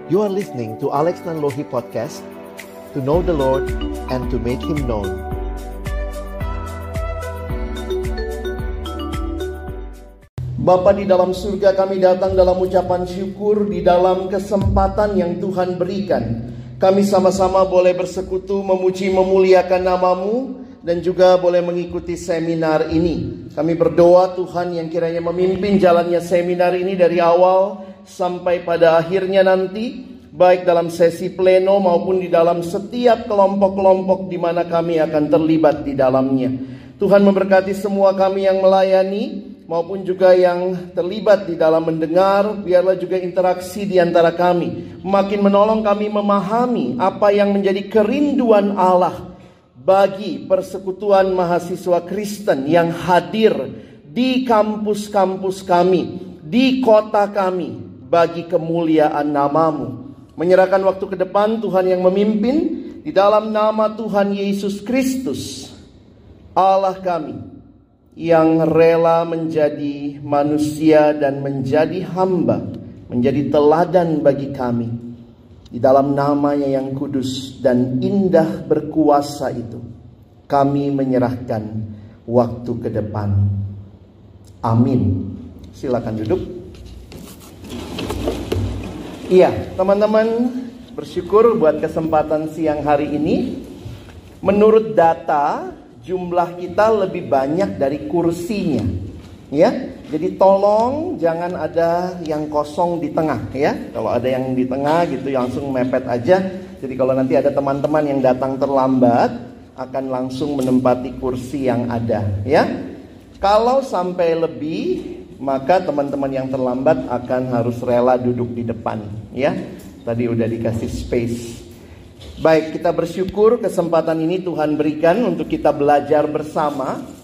You are listening to Alex Nanlohi Podcast, to know the Lord and to make Him known. Bapa di dalam surga, kami datang dalam ucapan syukur di dalam kesempatan yang Tuhan berikan. Kami sama-sama boleh bersekutu, memuji, memuliakan nama-Mu, dan juga boleh mengikuti seminar ini. Kami berdoa Tuhan yang kiranya memimpin jalannya seminar ini dari awal sampai pada akhirnya nanti, baik dalam sesi pleno maupun di dalam setiap kelompok-kelompok di mana kami akan terlibat di dalamnya. Tuhan memberkati semua kami yang melayani maupun juga yang terlibat di dalam mendengar. Biarlah juga interaksi di antara kami makin menolong kami memahami apa yang menjadi kerinduan Allah bagi persekutuan mahasiswa Kristen yang hadir di kampus-kampus kami, di kota kami, bagi kemuliaan nama-Mu. Menyerahkan waktu ke depan Tuhan yang memimpin, di dalam nama Tuhan Yesus Kristus, Allah kami, yang rela menjadi manusia dan menjadi hamba, menjadi teladan bagi kami. Di dalam nama-Nya yang kudus dan indah berkuasa itu, kami menyerahkan waktu ke depan. Amin. Silakan duduk. Iya, teman-teman, bersyukur buat kesempatan siang hari ini. Menurut data, jumlah kita lebih banyak dari kursinya, ya. Jadi tolong jangan ada yang kosong di tengah, ya. Kalau ada yang di tengah gitu langsung mepet aja. Jadi kalau nanti ada teman-teman yang datang terlambat, akan langsung menempati kursi yang ada, ya. Kalau sampai lebih, maka teman-teman yang terlambat akan harus rela duduk di depan, ya. Tadi udah dikasih space. Baik, kita bersyukur kesempatan ini Tuhan berikan untuk kita belajar bersama.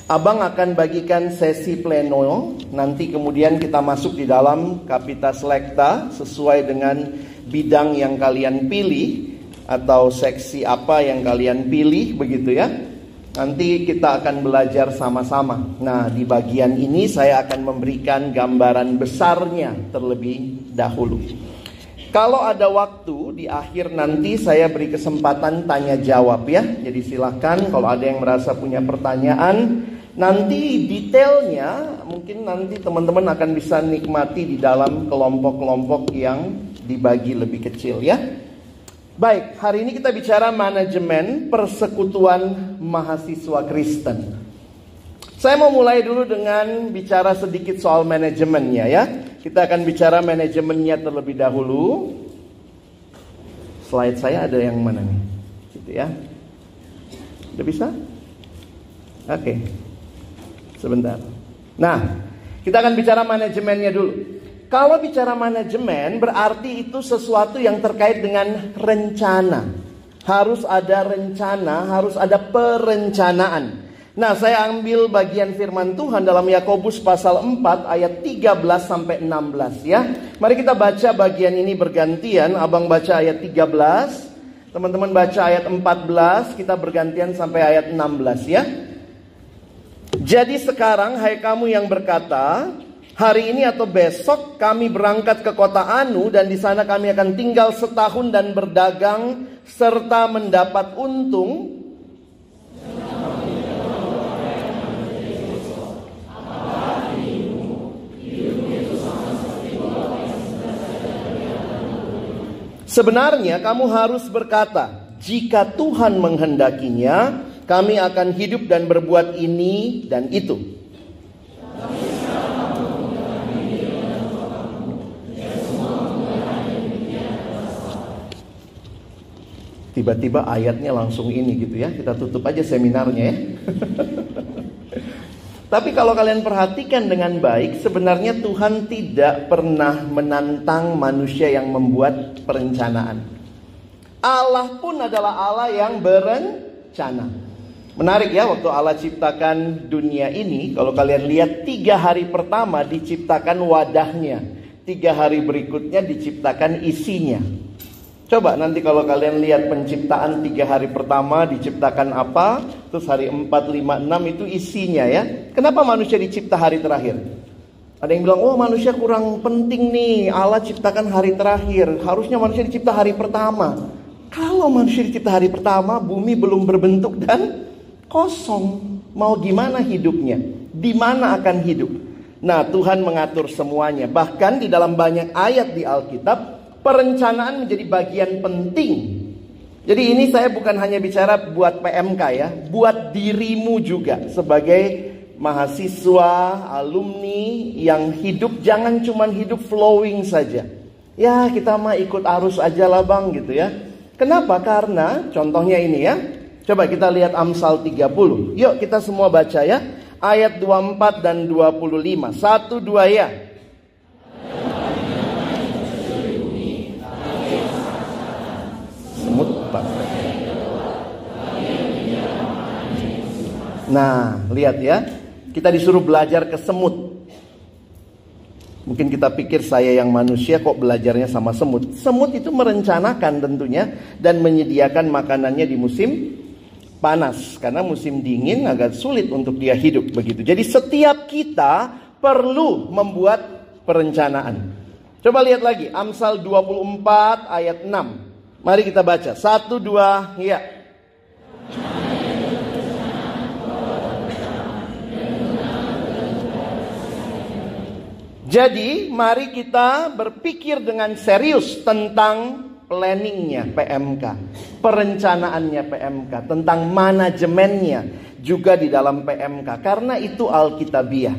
Abang akan bagikan sesi pleno, nanti kemudian kita masuk di dalam Kapita Selekta sesuai dengan bidang yang kalian pilih atau seksi apa yang kalian pilih, begitu ya. Nanti kita akan belajar sama-sama. Nah, di bagian ini saya akan memberikan gambaran besarnya terlebih dahulu. Kalau ada waktu di akhir nanti saya beri kesempatan tanya jawab, ya. Jadi silakan kalau ada yang merasa punya pertanyaan, nanti detailnya mungkin nanti teman-teman akan bisa nikmati di dalam kelompok-kelompok yang dibagi lebih kecil, ya. Baik, hari ini kita bicara manajemen persekutuan mahasiswa Kristen. Saya mau mulai dulu dengan bicara sedikit soal manajemennya, ya. Kita akan bicara manajemennya terlebih dahulu. Slide saya ada yang mana nih? Gitu ya. Udah bisa? Oke. Sebentar. Nah, kita akan bicara manajemennya dulu. Kalau bicara manajemen berarti itu sesuatu yang terkait dengan rencana. Harus ada rencana, harus ada perencanaan. Nah, saya ambil bagian firman Tuhan dalam Yakobus pasal 4 ayat 13 sampai 16, ya. Mari kita baca bagian ini bergantian. Abang baca ayat 13, teman-teman baca ayat 14, kita bergantian sampai ayat 16, ya. Jadi sekarang hai kamu yang berkata, hari ini atau besok kami berangkat ke kota Anu dan di sana kami akan tinggal setahun dan berdagang serta mendapat untung. Sebenarnya kamu harus berkata, jika Tuhan menghendakinya, kami akan hidup dan berbuat ini dan itu. Tiba-tiba ayatnya langsung ini gitu ya. Kita tutup aja seminarnya ya. Tapi kalau kalian perhatikan dengan baik, sebenarnya Tuhan tidak pernah menantang manusia yang membuat perencanaan. Allah pun adalah Allah yang berencana. Menarik ya, waktu Allah ciptakan dunia ini, kalau kalian lihat 3 hari pertama diciptakan wadahnya, 3 hari berikutnya diciptakan isinya. Coba nanti kalau kalian lihat penciptaan 3 hari pertama diciptakan apa, terus hari 4, 5, 6 itu isinya ya. Kenapa manusia dicipta hari terakhir? Ada yang bilang, oh manusia kurang penting nih, Allah ciptakan hari terakhir, harusnya manusia dicipta hari pertama. Kalau manusia dicipta hari pertama, bumi belum berbentuk dan kosong. Mau gimana hidupnya? Di mana akan hidup? Nah, Tuhan mengatur semuanya. Bahkan di dalam banyak ayat di Alkitab, perencanaan menjadi bagian penting. Jadi ini saya bukan hanya bicara buat PMK ya, buat dirimu juga sebagai mahasiswa, alumni yang hidup jangan cuma hidup flowing saja. Ya kita mah ikut arus aja lah bang gitu ya. Kenapa? Karena contohnya ini ya. Coba kita lihat Amsal 30. Yuk kita semua baca ya. Ayat 24 dan 25. 1, 2 ya. Semut Pak. Nah lihat ya. Kita disuruh belajar ke semut. Mungkin kita pikir saya yang manusia kok belajarnya sama semut. Semut itu merencanakan tentunya dan menyediakan makanannya di musim panas. Karena musim dingin agak sulit untuk dia hidup begitu. Jadi setiap kita perlu membuat perencanaan. Coba lihat lagi Amsal 24 ayat 6. Mari kita baca. 1, 2 ya. Jadi mari kita berpikir dengan serius tentang planningnya PMK, perencanaannya PMK, tentang manajemennya juga di dalam PMK. Karena itu Alkitabiah.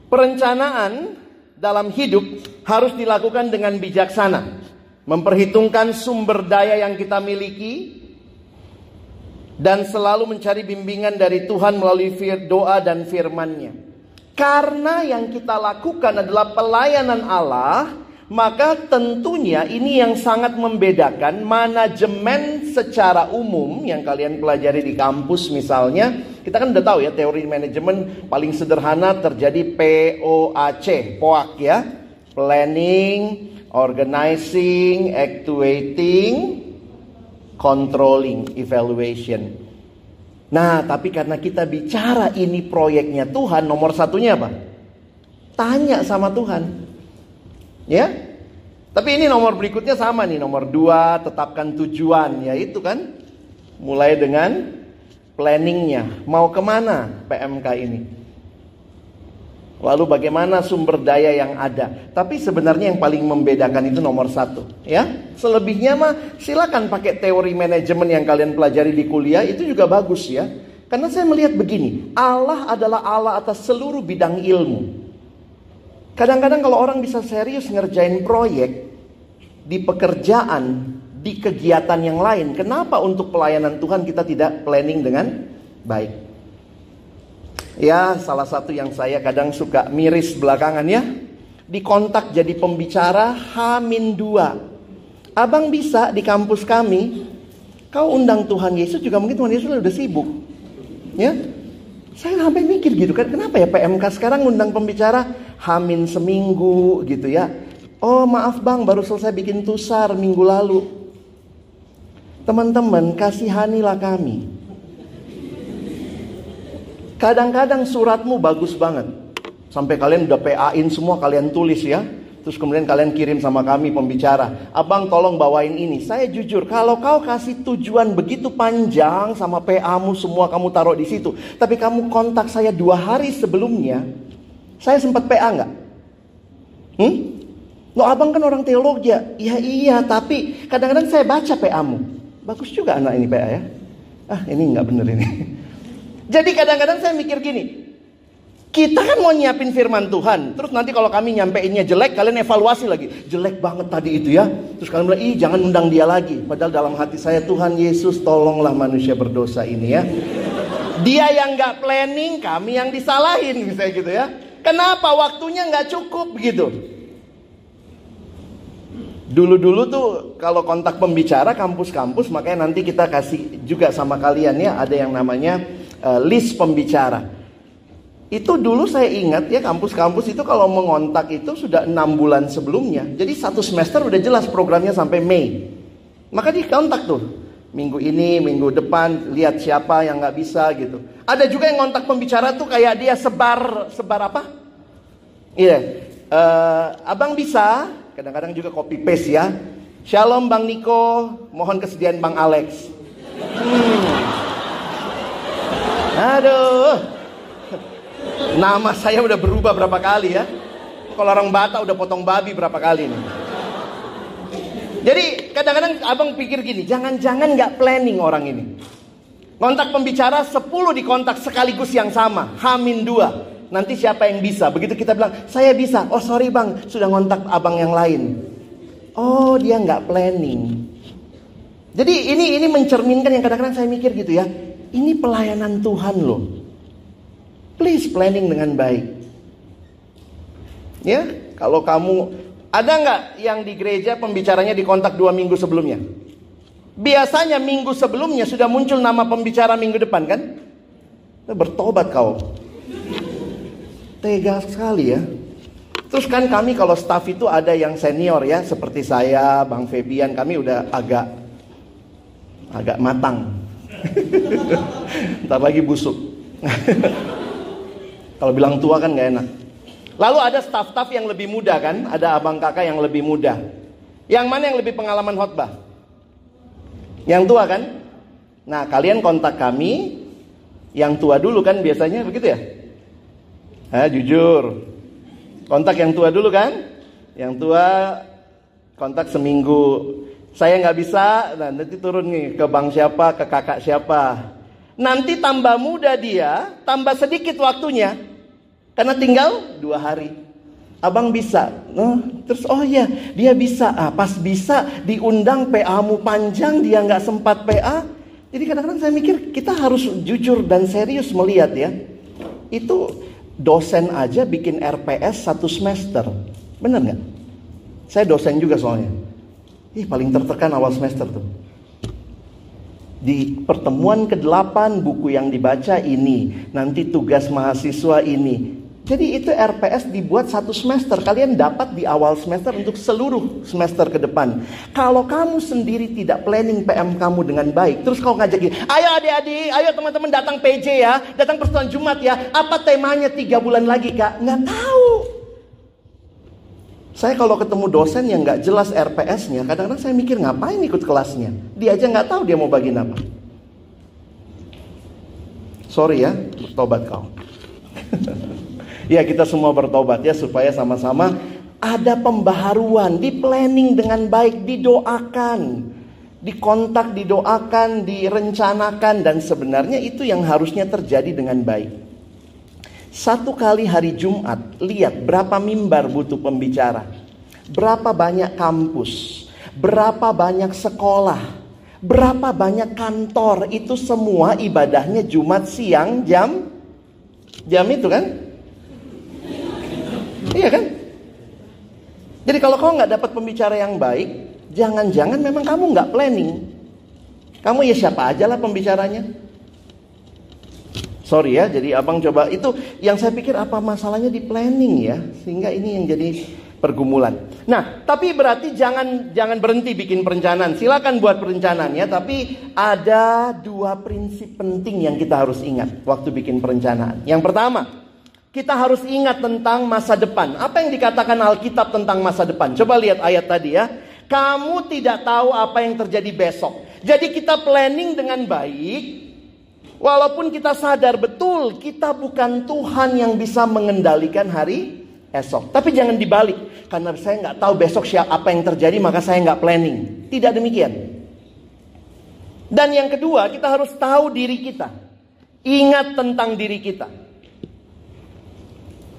Perencanaan dalam hidup harus dilakukan dengan bijaksana, memperhitungkan sumber daya yang kita miliki, dan selalu mencari bimbingan dari Tuhan melalui doa dan firman-Nya. Karena yang kita lakukan adalah pelayanan Allah, maka tentunya ini yang sangat membedakan manajemen secara umum yang kalian pelajari di kampus misalnya. Kita kan udah tahu ya teori manajemen paling sederhana terjadi POAC ya. Planning, organizing, actuating, controlling, evaluation. Nah, tapi karena kita bicara ini proyeknya Tuhan, nomor satunya apa? Tanya sama Tuhan. Ya? Tapi ini nomor berikutnya sama nih, nomor 2, tetapkan tujuan. Ya itu kan, mulai dengan planningnya. Mau kemana PMK ini? Lalu bagaimana sumber daya yang ada? Tapi sebenarnya yang paling membedakan itu nomor 1 ya. Selebihnya mah silakan pakai teori manajemen yang kalian pelajari di kuliah. Itu juga bagus ya. Karena saya melihat begini, Allah adalah Allah atas seluruh bidang ilmu. Kadang-kadang kalau orang bisa serius ngerjain proyek di pekerjaan, di kegiatan yang lain, kenapa untuk pelayanan Tuhan kita tidak planning dengan baik? Ya, salah satu yang saya kadang suka miris belakangan ya. Dikontak jadi pembicara H-2. Abang bisa di kampus kami, kau undang Tuhan Yesus juga mungkin Tuhan Yesus udah sibuk. Ya. Saya sampai mikir gitu kan, kenapa ya PMK sekarang undang pembicara H- seminggu gitu ya. Oh maaf bang, baru selesai bikin tusar minggu lalu. Teman-teman, kasihanilah kami. Kadang-kadang suratmu bagus banget, sampai kalian udah PA-in semua, kalian tulis ya. Terus kemudian kalian kirim sama kami pembicara, abang tolong bawain ini. Saya jujur, kalau kau kasih tujuan begitu panjang sama PA-mu semua kamu taruh di situ, tapi kamu kontak saya 2 hari sebelumnya, saya sempat PA nggak? Loh abang kan orang teologi ya? Iya, tapi kadang-kadang saya baca PA-mu. Bagus juga anak ini PA ya. Ah ini nggak bener ini. Jadi kadang-kadang saya mikir gini, kita kan mau nyiapin firman Tuhan, terus nanti kalau kami nyampeinnya jelek, kalian evaluasi lagi, jelek banget tadi itu ya. Terus kalian bilang, ih jangan undang dia lagi. Padahal dalam hati saya, Tuhan Yesus tolonglah manusia berdosa ini ya. Dia yang gak planning, kami yang disalahin misalnya gitu ya. Kenapa waktunya gak cukup gitu. Dulu-dulu tuh kalau kontak pembicara kampus-kampus, makanya nanti kita kasih juga sama kalian ya, ada yang namanya list pembicara. Itu dulu saya ingat ya, kampus-kampus itu kalau mengontak itu sudah 6 bulan sebelumnya. Jadi 1 semester udah jelas programnya sampai Mei. Maka dikontak tuh, minggu ini, minggu depan, lihat siapa yang gak bisa gitu. Ada juga yang ngontak pembicara tuh kayak dia sebar apa? Iya, abang bisa, kadang-kadang juga copy paste ya. Shalom Bang Niko, mohon kesediaan Bang Alex. Aduh, nama saya udah berubah berapa kali ya. Kalau orang Batak udah potong babi berapa kali nih. Jadi kadang-kadang abang pikir gini, jangan-jangan gak planning orang ini. Kontak pembicara 10 dikontak sekaligus yang sama, H-2. Nanti siapa yang bisa? Begitu kita bilang, saya bisa. Oh sorry bang, sudah ngontak abang yang lain. Oh dia gak planning. Jadi ini mencerminkan yang kadang-kadang saya mikir gitu ya. Ini pelayanan Tuhan loh. Please planning dengan baik. Ya, kalau kamu ada nggak yang di gereja pembicaranya dikontak 2 minggu sebelumnya? Biasanya minggu sebelumnya sudah muncul nama pembicara minggu depan kan? Bertobat kau. Tega sekali ya. Terus kan kami kalau staff itu ada yang senior ya, seperti saya, Bang Febian, kami udah agak matang. Ntar lagi busuk. Kalau bilang tua kan nggak enak. Lalu ada staff-staff yang lebih muda kan? Ada abang kakak yang lebih muda. Yang mana yang lebih pengalaman khotbah? Yang tua kan? Nah kalian kontak kami, yang tua dulu kan biasanya begitu ya? Jujur. Kontak yang tua dulu kan? Yang tua kontak seminggu. Saya nggak bisa, nah nanti turun nih ke bang siapa, ke kakak siapa. Nanti tambah muda dia, tambah sedikit waktunya. Karena tinggal 2 hari. Abang bisa. Terus oh iya dia bisa. Pas bisa diundang PA-mu panjang, dia nggak sempat PA. Jadi kadang-kadang saya mikir kita harus jujur dan serius melihat ya. Itu dosen aja bikin RPS 1 semester. Bener nggak? Saya dosen juga soalnya. Paling tertekan awal semester tuh. Di pertemuan ke-8 buku yang dibaca ini, nanti tugas mahasiswa ini. Jadi itu RPS dibuat 1 semester. Kalian dapat di awal semester untuk seluruh semester ke depan. Kalau kamu sendiri tidak planning PM kamu dengan baik, terus kau ngajakin, ayo adik-adik, ayo teman-teman datang PJ ya, datang persekutuan Jumat ya. Apa temanya 3 bulan lagi kak? Nggak tahu. Saya kalau ketemu dosen yang nggak jelas RPS-nya, kadang-kadang saya mikir ngapain ikut kelasnya. Dia aja nggak tahu dia mau bagiin apa. Sorry ya, bertobat kau. Ya kita semua bertobat ya supaya sama-sama ada pembaharuan, di planning dengan baik, didoakan, dikontak, didoakan, direncanakan, dan sebenarnya itu yang harusnya terjadi dengan baik. 1 kali hari Jumat, lihat berapa mimbar butuh pembicara, berapa banyak kampus, berapa banyak sekolah, berapa banyak kantor, itu semua ibadahnya Jumat siang jam itu kan? Iya kan? Jadi kalau kau nggak dapat pembicara yang baik, jangan-jangan memang kamu nggak planning. Kamu ya siapa aja lah pembicaranya. Sorry ya, jadi abang coba itu yang saya pikir apa masalahnya di planning ya, sehingga ini yang jadi pergumulan. Nah, tapi berarti jangan berhenti bikin perencanaan. Silakan buat perencanaan ya, tapi ada 2 prinsip penting yang kita harus ingat waktu bikin perencanaan. Yang pertama, kita harus ingat tentang masa depan. Apa yang dikatakan Alkitab tentang masa depan? Coba lihat ayat tadi ya. Kamu tidak tahu apa yang terjadi besok. Jadi kita planning dengan baik. Walaupun kita sadar betul kita bukan Tuhan yang bisa mengendalikan hari esok. Tapi jangan dibalik. Karena saya nggak tahu besok apa yang terjadi, maka saya nggak planning. Tidak demikian. Dan yang kedua, kita harus tahu diri kita. Ingat tentang diri kita.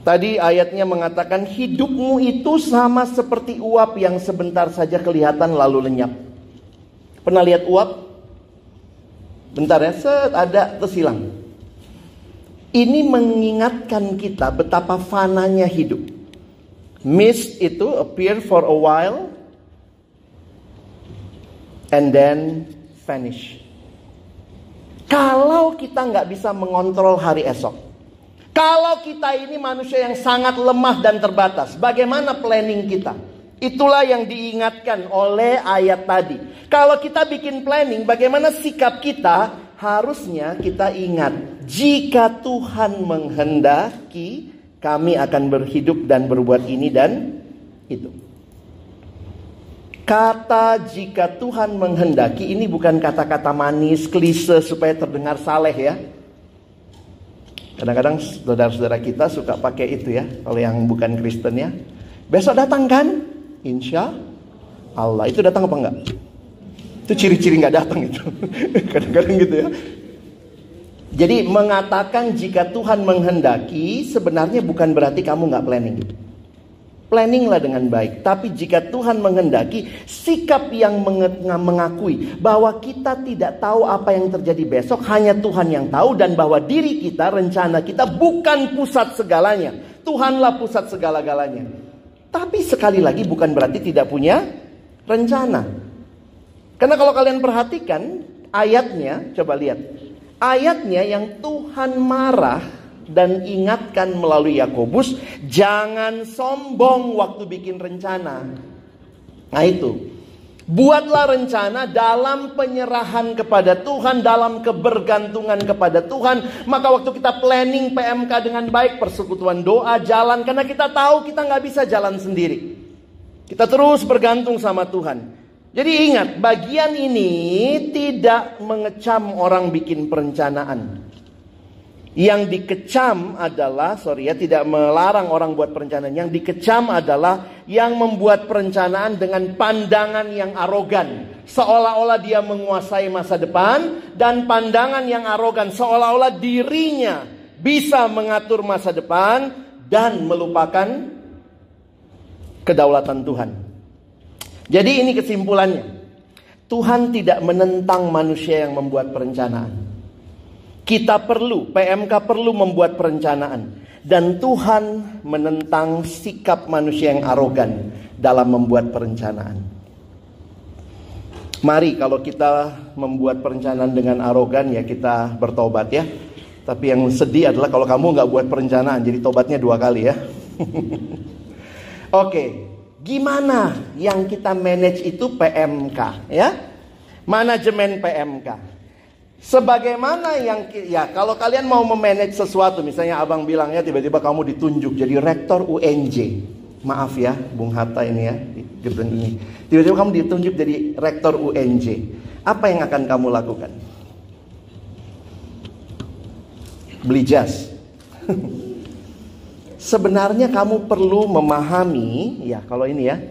Tadi ayatnya mengatakan hidupmu itu sama seperti uap yang sebentar saja kelihatan lalu lenyap. Pernah lihat uap? Bentar ya, ada terus hilang. Ini mengingatkan kita betapa fananya hidup. Mist itu appear for a while and then vanish. Kalau kita nggak bisa mengontrol hari esok, kalau kita ini manusia yang sangat lemah dan terbatas, bagaimana planning kita? Itulah yang diingatkan oleh ayat tadi. Kalau kita bikin planning, bagaimana sikap kita? Harusnya kita ingat, jika Tuhan menghendaki, kami akan berhidup dan berbuat ini dan itu. Kata jika Tuhan menghendaki ini bukan kata-kata manis, klise supaya terdengar saleh ya. Kadang-kadang saudara-saudara kita suka pakai itu ya, kalau yang bukan Kristen ya. Besok datang kan? Insya Allah. Itu datang apa enggak? Itu ciri-ciri nggak datang itu. Kadang-kadang gitu ya. Jadi mengatakan jika Tuhan menghendaki sebenarnya bukan berarti kamu nggak planning. Planninglah dengan baik. Tapi jika Tuhan menghendaki, sikap yang mengakui bahwa kita tidak tahu apa yang terjadi besok, hanya Tuhan yang tahu, dan bahwa diri kita, rencana kita bukan pusat segalanya. Tuhanlah pusat segala-galanya. Tapi sekali lagi bukan berarti tidak punya rencana. Karena kalau kalian perhatikan ayatnya, coba lihat. Ayatnya yang Tuhan marah dan ingatkan melalui Yakobus, jangan sombong waktu bikin rencana. Nah itu, buatlah rencana dalam penyerahan kepada Tuhan, dalam kebergantungan kepada Tuhan. Maka waktu kita planning PMK dengan baik, persekutuan doa jalan, karena kita tahu kita nggak bisa jalan sendiri. Kita terus bergantung sama Tuhan. Jadi ingat, bagian ini tidak mengecam orang bikin perencanaan. Yang dikecam adalah, tidak melarang orang buat perencanaan. Yang dikecam adalah yang membuat perencanaan dengan pandangan yang arogan. Seolah-olah dia menguasai masa depan. Dan pandangan yang arogan seolah-olah dirinya bisa mengatur masa depan. Dan melupakan kedaulatan Tuhan. Jadi ini kesimpulannya. Tuhan tidak menentang manusia yang membuat perencanaan. Kita perlu, PMK perlu membuat perencanaan. Dan Tuhan menentang sikap manusia yang arogan dalam membuat perencanaan. Mari kalau kita membuat perencanaan dengan arogan ya kita bertobat ya. Tapi yang sedih adalah kalau kamu nggak buat perencanaan, jadi tobatnya 2 kali ya. Oke, gimana yang kita manage itu PMK ya? Manajemen PMK. Sebagaimana yang ya kalau kalian mau memanage sesuatu, misalnya abang bilangnya tiba-tiba kamu ditunjuk jadi rektor UNJ. Maaf ya Bung Hatta ini ya di gedung ini. Tiba-tiba kamu ditunjuk jadi rektor UNJ. Apa yang akan kamu lakukan? Beli jas. Sebenarnya kamu perlu memahami ya kalau ini ya.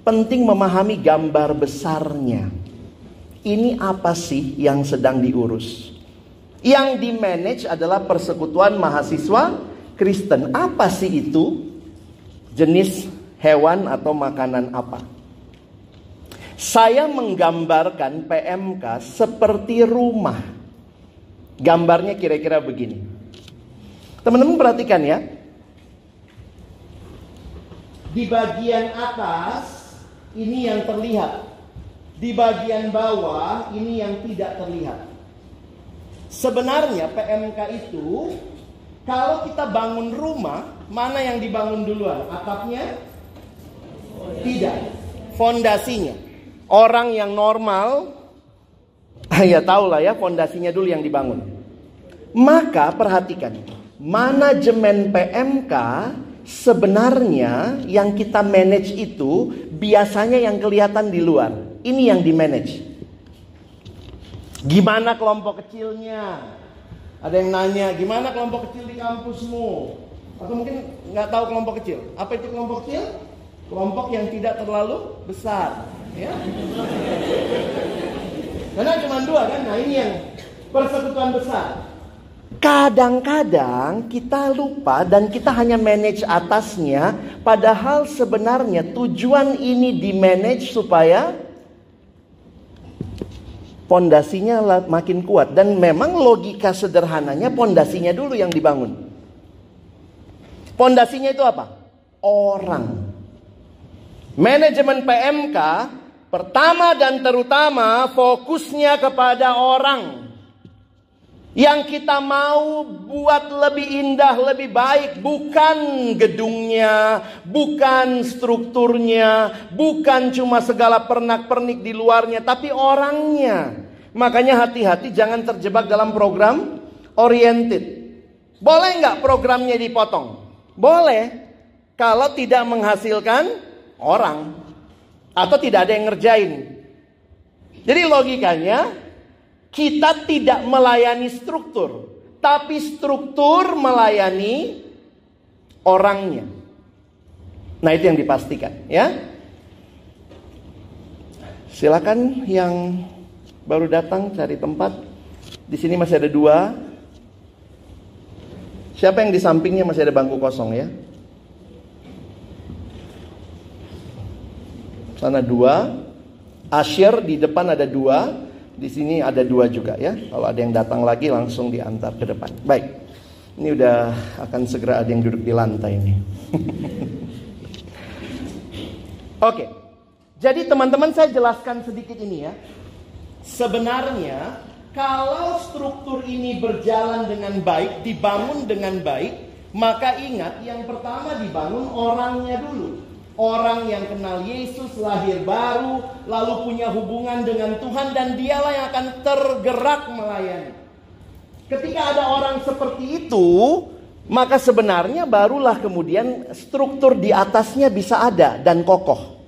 Penting memahami gambar besarnya. Ini apa sih yang sedang diurus? Yang di-manage adalah persekutuan mahasiswa Kristen. Apa sih itu? Jenis hewan atau makanan apa? Saya menggambarkan PMK seperti rumah. Gambarnya kira-kira begini. Teman-teman perhatikan ya. Di bagian atas ini yang terlihat. Di bagian bawah ini yang tidak terlihat. Sebenarnya PMK itu kalau kita bangun rumah, mana yang dibangun duluan? Atapnya? Tidak. Fondasinya. Orang yang normal ya tahulah ya fondasinya dulu yang dibangun. Maka perhatikan, manajemen PMK sebenarnya yang kita manage itu biasanya yang kelihatan di luar. Ini yang di-manage. Gimana kelompok kecilnya? Ada yang nanya, gimana kelompok kecil di kampusmu? Atau mungkin nggak tahu kelompok kecil. Apa itu kelompok kecil? Kelompok yang tidak terlalu besar. Ya? Karena cuma 2 kan? Nah ini yang persekutuan besar. Kadang-kadang kita lupa dan kita hanya manage atasnya. Padahal sebenarnya tujuan ini di-manage supaya pondasinya makin kuat. Dan memang logika sederhananya pondasinya dulu yang dibangun. Pondasinya itu apa? Orang. Manajemen PMK pertama dan terutama fokusnya kepada orang. Yang kita mau buat lebih indah, lebih baik. Bukan gedungnya, bukan strukturnya, bukan cuma segala pernak-pernik di luarnya, tapi orangnya. Makanya hati-hati jangan terjebak dalam program oriented. Boleh nggak programnya dipotong? Boleh. Kalau tidak menghasilkan orang. Atau tidak ada yang ngerjain. Jadi logikanya, kita tidak melayani struktur. Tapi struktur melayani orangnya. Nah, itu yang dipastikan, ya. Silakan yang baru datang cari tempat. Di sini masih ada 2. Siapa yang di sampingnya masih ada bangku kosong, ya? Sana 2. Asyir di depan ada 2. Di sini ada 2 juga, ya. Kalau ada yang datang lagi langsung diantar ke depan. Baik. Ini udah akan segera ada yang duduk di lantai ini. Oke. Jadi teman-teman, saya jelaskan sedikit ini, ya. Sebenarnya kalau struktur ini berjalan dengan baik, dibangun dengan baik, maka ingat yang pertama dibangun orangnya dulu. Orang yang kenal Yesus, lahir baru, lalu punya hubungan dengan Tuhan, dan dialah yang akan tergerak melayani. Ketika ada orang seperti itu, maka sebenarnya barulah kemudian struktur di atasnya bisa ada dan kokoh.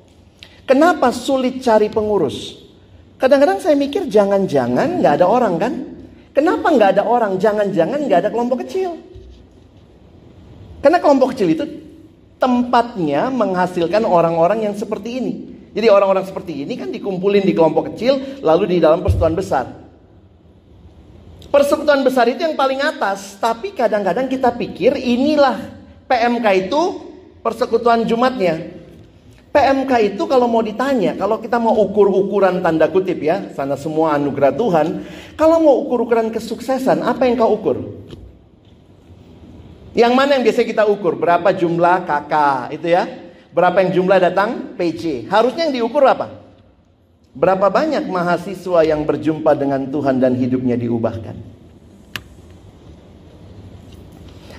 Kenapa sulit cari pengurus? Kadang-kadang saya mikir jangan-jangan gak ada orang kan? Kenapa gak ada orang? Jangan-jangan gak ada kelompok kecil. Karena kelompok kecil itu tempatnya menghasilkan orang-orang yang seperti ini. Jadi orang-orang seperti ini kan dikumpulin di kelompok kecil, lalu di dalam persekutuan besar. Persekutuan besar itu yang paling atas. Tapi kadang-kadang kita pikir inilah PMK itu persekutuan Jumatnya. PMK itu kalau mau ditanya, kalau kita mau ukur-ukuran tanda kutip, ya, sana semua anugerah Tuhan. Kalau mau ukur-ukuran kesuksesan, apa yang kau ukur? Yang mana yang biasa kita ukur? Berapa jumlah KK itu, ya? Berapa yang jumlah datang PC? Harusnya yang diukur apa? Berapa banyak mahasiswa yang berjumpa dengan Tuhan dan hidupnya diubahkan?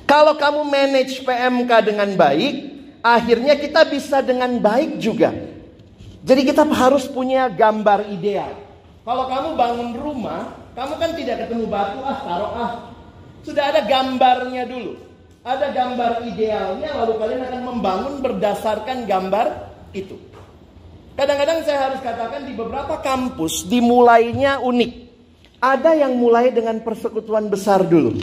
Kalau kamu manage PMK dengan baik, akhirnya kita bisa dengan baik juga. Jadi kita harus punya gambar ideal. Kalau kamu bangun rumah, kamu kan tidak ketemu batu, taruh. Sudah ada gambarnya dulu. Ada gambar idealnya, lalu kalian akan membangun berdasarkan gambar itu. Kadang-kadang saya harus katakan di beberapa kampus dimulainya unik. Ada yang mulai dengan persekutuan besar dulu.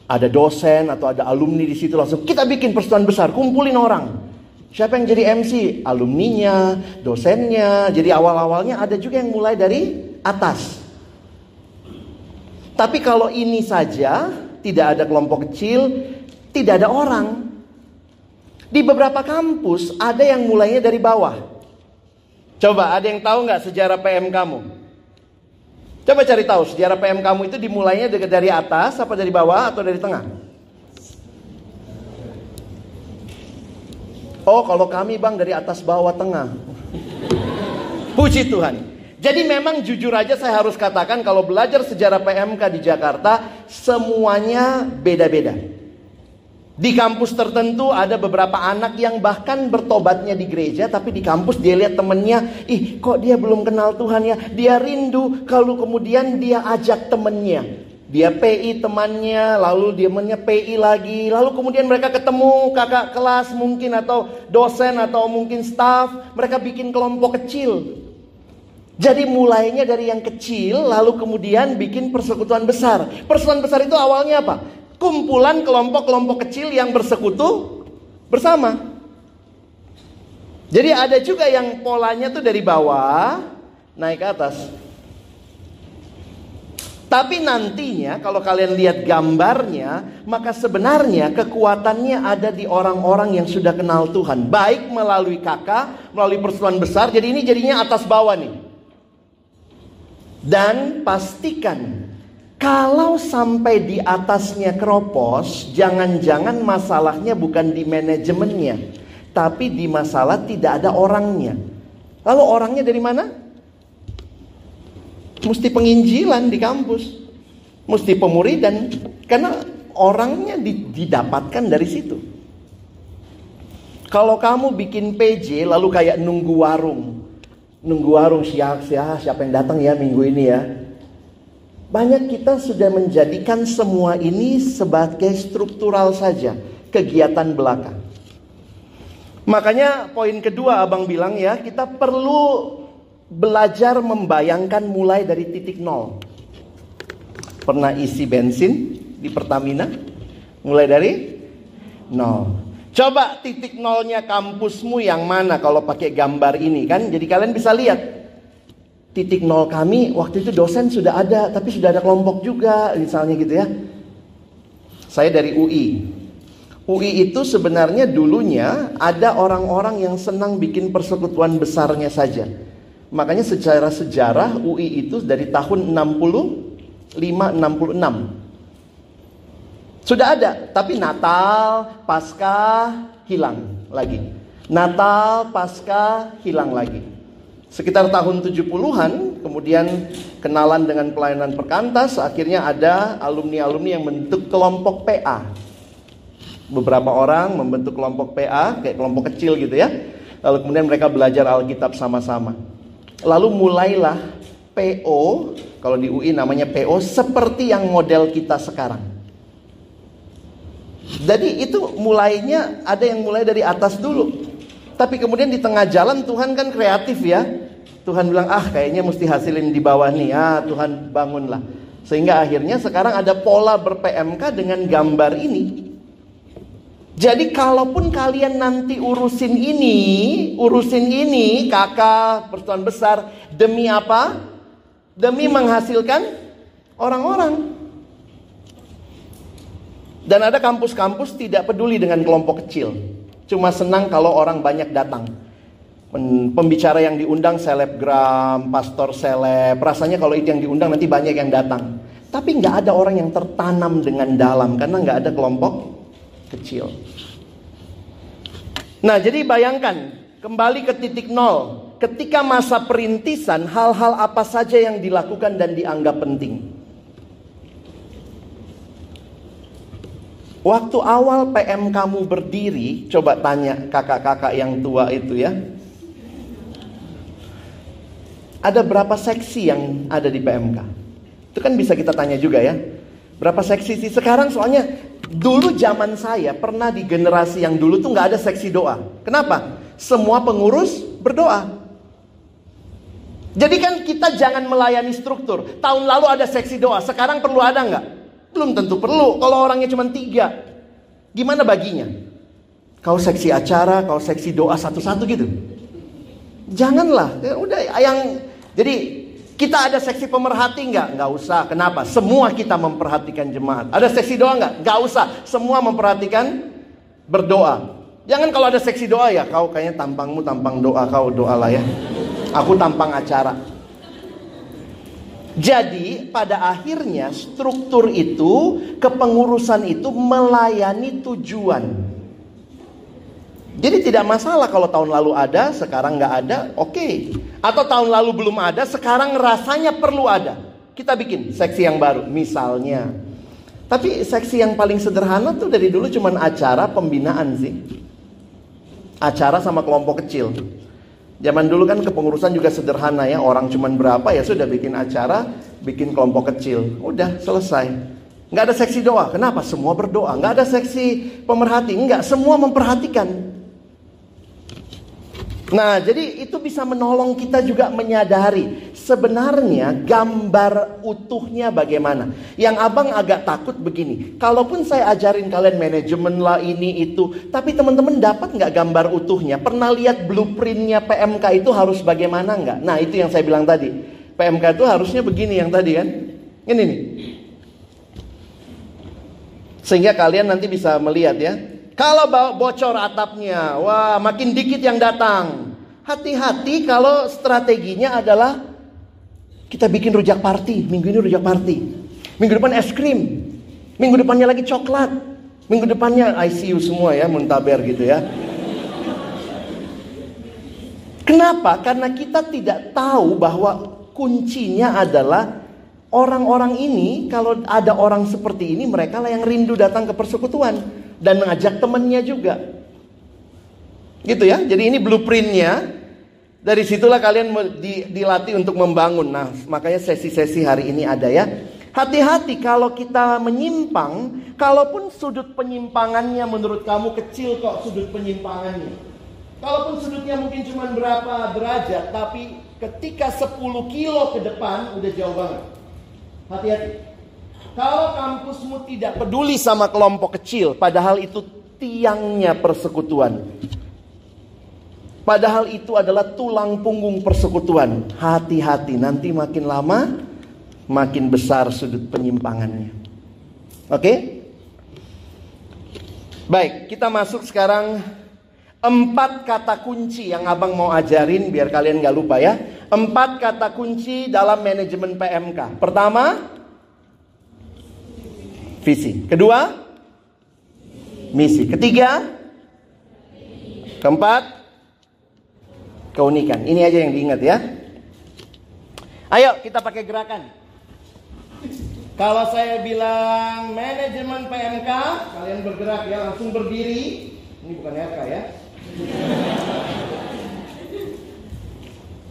Ada dosen atau ada alumni di situ, langsung kita bikin persekutuan besar, kumpulin orang. Siapa yang jadi MC? Alumninya, dosennya. Jadi awal-awalnya ada juga yang mulai dari atas. Tapi kalau ini saja, tidak ada kelompok kecil, tidak ada orang. Di beberapa kampus ada yang mulainya dari bawah. Coba ada yang tahu nggak sejarah PM kamu? Coba cari tahu sejarah PM kamu itu dimulainya dari atas, apa dari bawah, atau dari tengah? Oh, kalau kami bang dari atas bawah tengah. Puji Tuhan. Jadi memang jujur aja saya harus katakan, kalau belajar sejarah PMK di Jakarta, semuanya beda-beda. Di kampus tertentu ada beberapa anak yang bahkan bertobatnya di gereja, tapi di kampus dia lihat temennya, kok dia belum kenal Tuhan ya. Dia rindu, kalau kemudian dia ajak temennya. Dia PI temannya, lalu dia temannya PI lagi. Lalu kemudian mereka ketemu kakak kelas mungkin, atau dosen, atau mungkin staff. Mereka bikin kelompok kecil. Jadi mulainya dari yang kecil, lalu kemudian bikin persekutuan besar. Persekutuan besar itu awalnya apa? Kumpulan kelompok-kelompok kecil yang bersekutu bersama. Jadi ada juga yang polanya tuh dari bawah naik ke atas. Tapi nantinya kalau kalian lihat gambarnya, maka sebenarnya kekuatannya ada di orang-orang yang sudah kenal Tuhan. Baik melalui kakak, melalui persekutuan besar. Jadi ini jadinya atas bawah nih. Dan pastikan, kalau sampai di atasnya keropos, jangan-jangan masalahnya bukan di manajemennya, tapi di masalah tidak ada orangnya. Lalu orangnya dari mana? Mesti penginjilan di kampus, mesti pemuridan, karena orangnya didapatkan dari situ. Kalau kamu bikin PJ lalu kayak nunggu warung siapa yang datang ya minggu ini ya. Banyak kita sudah menjadikan semua ini sebagai struktural saja. kegiatan belaka. Makanya poin kedua abang bilang ya, kita perlu belajar membayangkan mulai dari titik nol. Pernah isi bensin di Pertamina? Mulai dari nol. Coba titik nolnya kampusmu yang mana kalau pakai gambar ini kan? Jadi kalian bisa lihat. Titik nol kami waktu itu dosen sudah ada, tapi sudah ada kelompok juga misalnya gitu ya. Saya dari UI. UI itu sebenarnya dulunya ada orang-orang yang senang bikin persekutuan besarnya saja. Makanya secara sejarah UI itu dari tahun 65-66 sudah ada, tapi Natal, Paskah hilang lagi. Natal, Paskah hilang lagi. Sekitar tahun 70-an, kemudian kenalan dengan pelayanan perkantas, akhirnya ada alumni-alumni yang membentuk kelompok PA. Beberapa orang membentuk kelompok PA, kayak kelompok kecil gitu ya. Lalu kemudian mereka belajar Alkitab sama-sama. Lalu mulailah PO, kalau di UI namanya PO, seperti yang model kita sekarang. Jadi itu mulainya ada yang mulai dari atas dulu. Tapi kemudian di tengah jalan Tuhan kan kreatif ya. Tuhan bilang kayaknya mesti hasilin di bawah nih. Tuhan bangunlah. Sehingga akhirnya sekarang ada pola ber-PMK dengan gambar ini. Jadi kalaupun kalian nanti urusin ini kakak persatuan besar, demi apa? Demi menghasilkan orang-orang. Dan ada kampus-kampus tidak peduli dengan kelompok kecil. Cuma senang kalau orang banyak datang. Pembicara yang diundang selebgram, pastor seleb. Rasanya kalau itu yang diundang nanti banyak yang datang. Tapi nggak ada orang yang tertanam dengan dalam. Karena nggak ada kelompok kecil. Nah jadi bayangkan. Kembali ke titik nol. Ketika masa perintisan, hal-hal apa saja yang dilakukan dan dianggap penting. Waktu awal PM kamu berdiri, coba tanya kakak-kakak yang tua itu ya. Ada berapa seksi yang ada di PMK? Itu kan bisa kita tanya juga ya. Berapa seksi sih sekarang? Soalnya dulu zaman saya pernah di generasi yang dulu tuh nggak ada seksi doa. Kenapa? Semua pengurus berdoa. Jadi kan kita jangan melayani struktur. Tahun lalu ada seksi doa, sekarang perlu ada nggak? Belum tentu perlu. Kalau orangnya cuma 3, gimana baginya? Kau seksi acara, kau seksi doa satu-satu gitu. Janganlah. Jadi kita ada seksi pemerhati nggak? Nggak usah. Kenapa? Semua kita memperhatikan jemaat. Ada seksi doa nggak? Nggak usah. Semua memperhatikan berdoa. Jangan kalau ada seksi doa ya, kau kayaknya tampangmu tampang doa, kau doalah ya. Aku tampang acara. Jadi pada akhirnya struktur itu, kepengurusan itu melayani tujuan. Jadi tidak masalah kalau tahun lalu ada, sekarang nggak ada, oke. Atau tahun lalu belum ada, sekarang rasanya perlu ada. Kita bikin seksi yang baru, misalnya. Tapi seksi yang paling sederhana tuh dari dulu cuman acara pembinaan sih. Acara sama kelompok kecil. Zaman dulu kan kepengurusan juga sederhana ya. Orang cuman berapa ya sudah bikin acara, bikin kelompok kecil. Udah selesai. Nggak ada seksi doa. Kenapa? Semua berdoa. Nggak ada seksi pemerhati. Nggak, semua memperhatikan. Nah jadi itu bisa menolong kita juga menyadari sebenarnya gambar utuhnya bagaimana. Yang abang agak takut begini. Kalaupun saya ajarin kalian manajemen lah ini itu, tapi teman-teman dapat nggak gambar utuhnya? Pernah lihat blueprintnya PMK itu harus bagaimana nggak? Nah itu yang saya bilang tadi. PMK itu harusnya begini yang tadi kan. Ini nih. Sehingga kalian nanti bisa melihat ya. Kalau bocor atapnya, wah makin dikit yang datang. Hati-hati kalau strateginya adalah kita bikin rujak party. Minggu ini rujak party. Minggu depan es krim. Minggu depannya lagi coklat. Minggu depannya ICU semua ya, muntaber gitu ya. Kenapa? Karena kita tidak tahu bahwa kuncinya adalah orang-orang ini, kalau ada orang seperti ini, mereka lah yang rindu datang ke persekutuan. Dan mengajak temannya juga. Gitu ya. Jadi ini blueprintnya. Dari situlah kalian dilatih untuk membangun. Nah makanya sesi-sesi hari ini ada ya. Hati-hati kalau kita menyimpang, kalaupun sudut penyimpangannya menurut kamu kecil kok sudut penyimpangannya. Kalaupun sudutnya mungkin cuma berapa derajat, tapi ketika 10 kilo ke depan udah jauh banget. Hati-hati. Kalau kampusmu tidak peduli sama kelompok kecil, padahal itu tiangnya persekutuan. Padahal itu adalah tulang punggung persekutuan. Hati-hati, nanti makin lama makin besar sudut penyimpangannya. Oke? Baik, kita masuk sekarang 4 kata kunci yang abang mau ajarin biar kalian gak lupa ya. 4 kata kunci dalam manajemen PMK. Pertama, visi. Kedua, misi. Ketiga, keempat, keunikan. Ini aja yang diingat ya. Ayo kita pakai gerakan. Kalau saya bilang manajemen PMK, kalian bergerak ya, langsung berdiri. Ini bukan RK ya.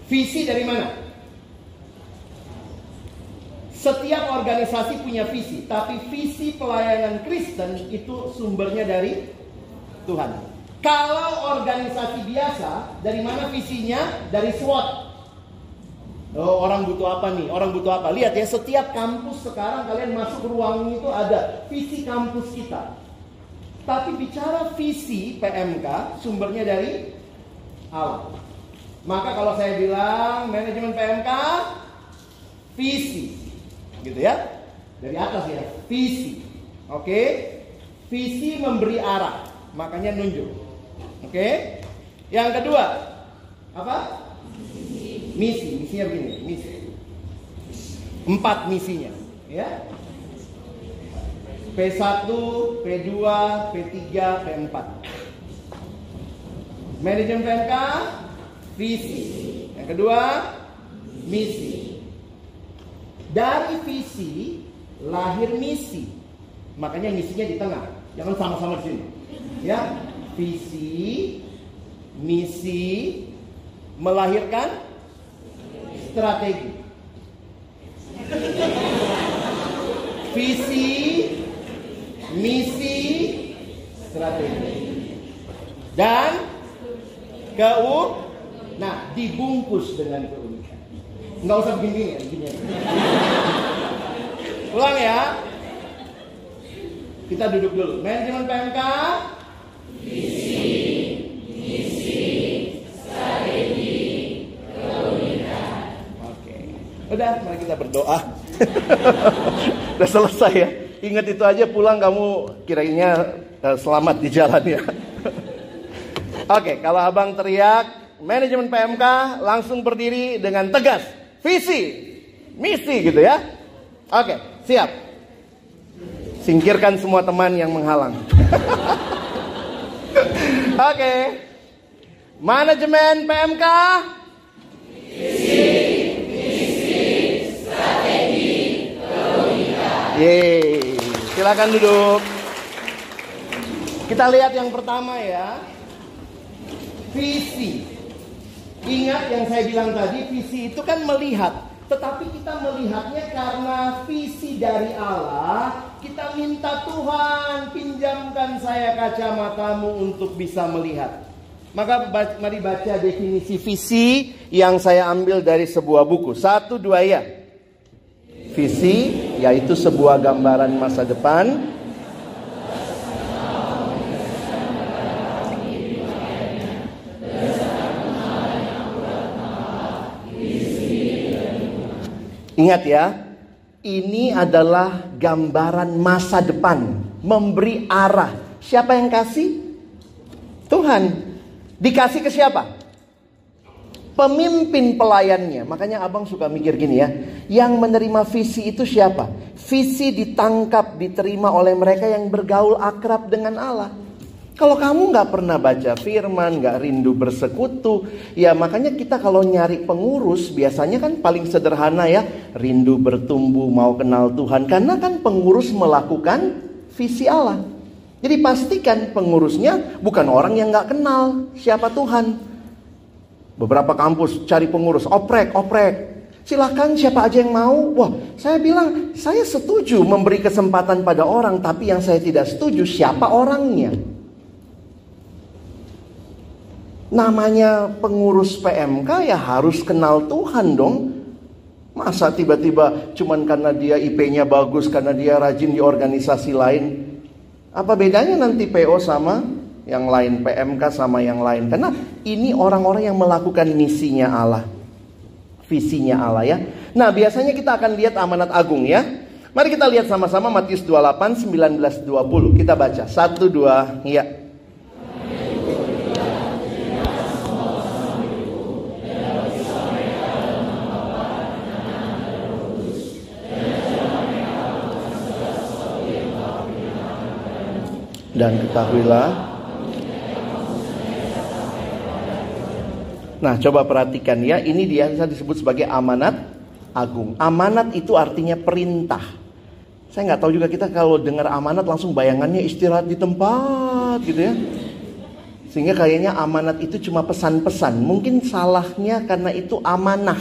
Visi dari mana? Setiap organisasi punya visi, tapi visi pelayanan Kristen itu sumbernya dari Tuhan. Kalau organisasi biasa, dari mana visinya? Dari SWOT. Oh, orang butuh apa nih? Orang butuh apa? Lihat ya, setiap kampus sekarang kalian masuk ruang itu ada visi kampus kita. Tapi bicara visi PMK, sumbernya dari Allah. Maka kalau saya bilang manajemen PMK, visi, gitu ya, dari atas ya, visi. Oke, visi memberi arah, makanya nunjuk. Oke, yang kedua apa? Misi, misinya begini, misi. 4 misinya, ya. P1, P2, P3, P4. Manajemen PMK, visi. Yang kedua, misi. Dari visi lahir misi. Makanya misinya di tengah. Jangan sama-sama di sini. Ya, visi, misi melahirkan strategi. Visi, misi, strategi. Dan nah, dibungkus dengan keunikan. Nggak usah begini ya, begini. Ulang ya. Kita duduk dulu. Manajemen PMK, visi, misi, strategi, keunikan. Oke. Udah, mari kita berdoa. Udah selesai ya. Ingat itu aja, pulang kamu kiranya selamat di jalan ya. Oke, kalau abang teriak manajemen PMK, langsung berdiri dengan tegas. Visi, misi gitu ya. Oke, siap. Singkirkan semua teman yang menghalang. Oke. Manajemen PMK, visi, misi, strategi, keunikan. Yeay. Silakan duduk. Kita lihat yang pertama ya. Visi. Ingat yang saya bilang tadi, visi itu kan melihat. Tetapi kita melihatnya karena visi dari Allah. Kita minta Tuhan, pinjamkan saya kacamatamu untuk bisa melihat. Maka mari baca definisi visi yang saya ambil dari sebuah buku. 1, 2 ya. Visi yaitu sebuah gambaran masa depan. Ingat ya, ini adalah gambaran masa depan, memberi arah. Siapa yang kasih? Tuhan. Dikasih ke siapa? Pemimpin pelayannya. Makanya abang suka mikir gini ya, yang menerima visi itu siapa? Visi ditangkap, diterima oleh mereka yang bergaul akrab dengan Allah. Kalau kamu gak pernah baca firman, gak rindu bersekutu, ya makanya kita kalau nyari pengurus, biasanya kan paling sederhana ya, rindu bertumbuh, mau kenal Tuhan. Karena kan pengurus melakukan visi Allah. Jadi pastikan pengurusnya bukan orang yang gak kenal siapa Tuhan. Beberapa kampus cari pengurus, oprek. Silahkan siapa aja yang mau. Wah, saya bilang saya setuju memberi kesempatan pada orang, tapi yang saya tidak setuju siapa orangnya. Namanya pengurus PMK ya harus kenal Tuhan dong. Masa tiba-tiba cuman karena dia IP-nya bagus, karena dia rajin di organisasi lain. Apa bedanya nanti PO sama yang lain, PMK sama yang lain? Karena ini orang-orang yang melakukan misinya Allah, visinya Allah ya. Nah, biasanya kita akan lihat amanat agung ya. Mari kita lihat sama-sama Matius 28, 19, 20. Kita baca 1, 2, ya. Dan ketahuilah. Nah, coba perhatikan ya, ini dia disebut sebagai amanat agung. Amanat itu artinya perintah. Saya nggak tahu juga, kita kalau dengar amanat langsung bayangannya istirahat di tempat gitu ya. Sehingga kayaknya amanat itu cuma pesan-pesan. Mungkin salahnya karena itu amanah.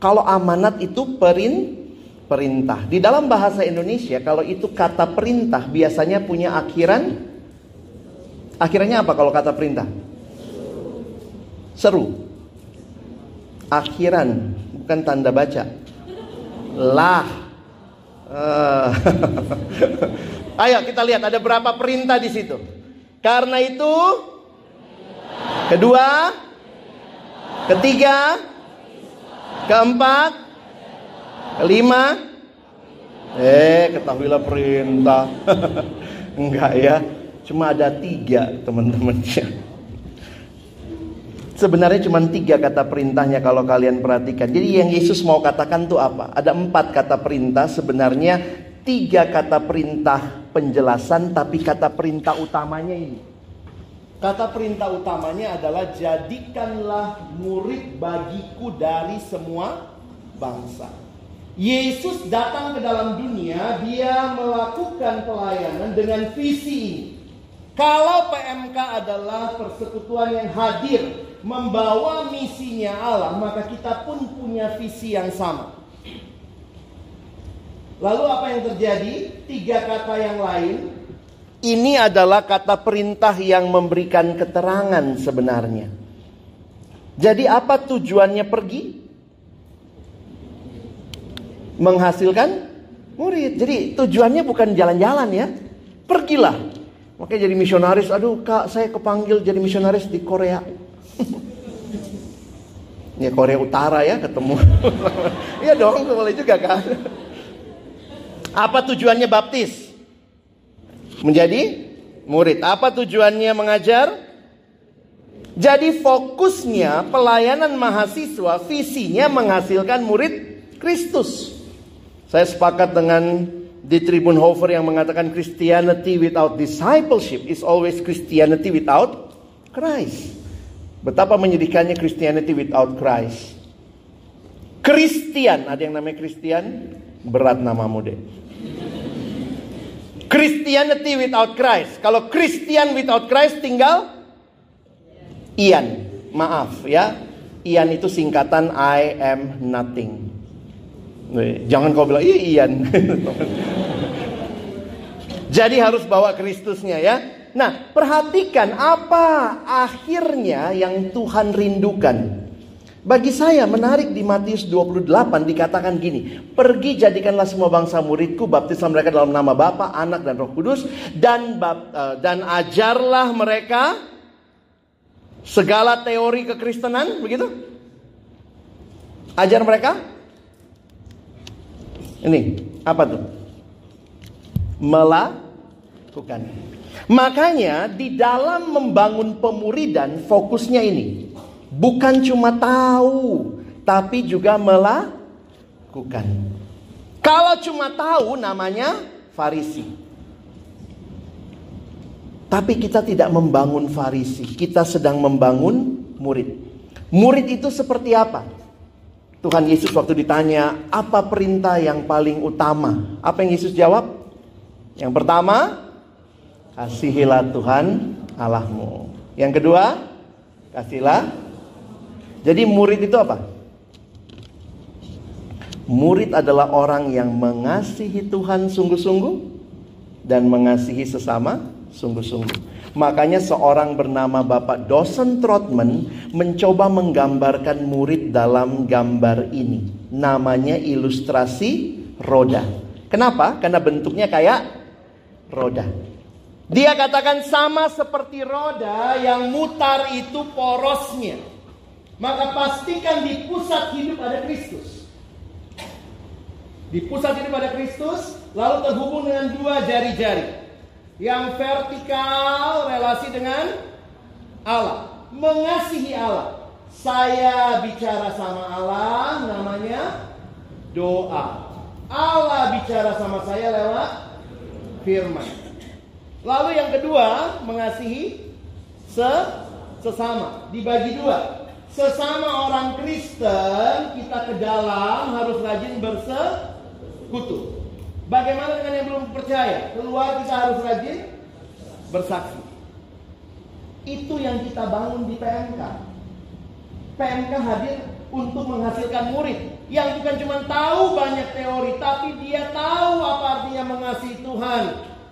Kalau amanat itu perintah. Di dalam bahasa Indonesia kalau itu kata perintah biasanya punya akhirannya apa kalau kata perintah? Seru. Akhiran, bukan tanda baca. Lah. Ayo kita lihat ada berapa perintah di situ. Karena itu, kedua, ketiga, keempat, kelima, ketahuilah perintah. Enggak ya, cuma ada 3 teman-teman. Sebenarnya cuma 3 kata perintahnya kalau kalian perhatikan. Jadi yang Yesus mau katakan tuh apa? Ada 4 kata perintah, sebenarnya 3 kata perintah penjelasan, tapi kata perintah utamanya ini. Kata perintah utamanya adalah jadikanlah murid bagiku dari semua bangsa. Yesus datang ke dalam dunia, dia melakukan pelayanan dengan visi ini. Kalau PMK adalah persekutuan yang hadir membawa misinya Allah, maka kita pun punya visi yang sama. Lalu apa yang terjadi? 3 kata yang lain. Ini adalah kata perintah yang memberikan keterangan sebenarnya. Jadi apa tujuannya pergi? Menghasilkan murid. Jadi tujuannya bukan jalan-jalan ya. Pergilah. Makanya jadi misionaris. Aduh kak, saya kepanggil jadi misionaris di Korea. Ya Korea Utara ya, ketemu. Iya dong, boleh juga kan. Apa tujuannya baptis? Menjadi murid. Apa tujuannya mengajar? Jadi fokusnya pelayanan mahasiswa, visinya menghasilkan murid Kristus. Saya sepakat dengan Dietrich Bonhoeffer yang mengatakan Christianity without discipleship is always Christianity without Christ. Betapa menyedihkannya Christianity without Christ. Christian, ada yang namanya Christian? Berat namamu deh. Christianity without Christ. Kalau Christian without Christ tinggal Ian. Maaf ya, Ian itu singkatan I am nothing. Jangan kau bilang Ian. Jadi harus bawa Kristusnya ya. Nah, perhatikan apa akhirnya yang Tuhan rindukan. Bagi saya menarik di Matius 28 dikatakan gini, pergi jadikanlah semua bangsa muridku, baptislah mereka dalam nama Bapa, Anak dan Roh Kudus, dan ajarlah mereka segala teori kekristenan, begitu? Ajar mereka? Ini apa tuh? Melakukan. Makanya di dalam membangun pemuridan fokusnya ini. Bukan cuma tahu, tapi juga melakukan. Kalau cuma tahu namanya Farisi. Tapi kita tidak membangun Farisi, kita sedang membangun murid. Murid itu seperti apa? Tuhan Yesus waktu ditanya, apa perintah yang paling utama? Apa yang Yesus jawab? Yang pertama, kasihilah Tuhan Allahmu. Yang kedua, kasihlah. Jadi murid itu apa? Murid adalah orang yang mengasihi Tuhan sungguh-sungguh dan mengasihi sesama sungguh-sungguh. Makanya seorang bernama Bapak Dawson Trotman mencoba menggambarkan murid dalam gambar ini. Namanya ilustrasi roda. Kenapa? Karena bentuknya kayak roda. Dia katakan sama seperti roda yang mutar itu porosnya. Maka pastikan di pusat hidup ada Kristus. Di pusat hidup ada Kristus, lalu terhubung dengan dua jari-jari. Yang vertikal relasi dengan Allah, mengasihi Allah. Saya bicara sama Allah, namanya doa. Allah bicara sama saya lewat firman. Lalu yang kedua, mengasihi sesama. Dibagi dua. Sesama orang Kristen, kita ke dalam harus rajin bersekutu. Bagaimana dengan yang belum percaya? Keluar kita harus rajin bersaksi. Itu yang kita bangun di PMK. PMK hadir untuk menghasilkan murid yang bukan cuma tahu banyak teori, tapi dia tahu apa artinya mengasihi Tuhan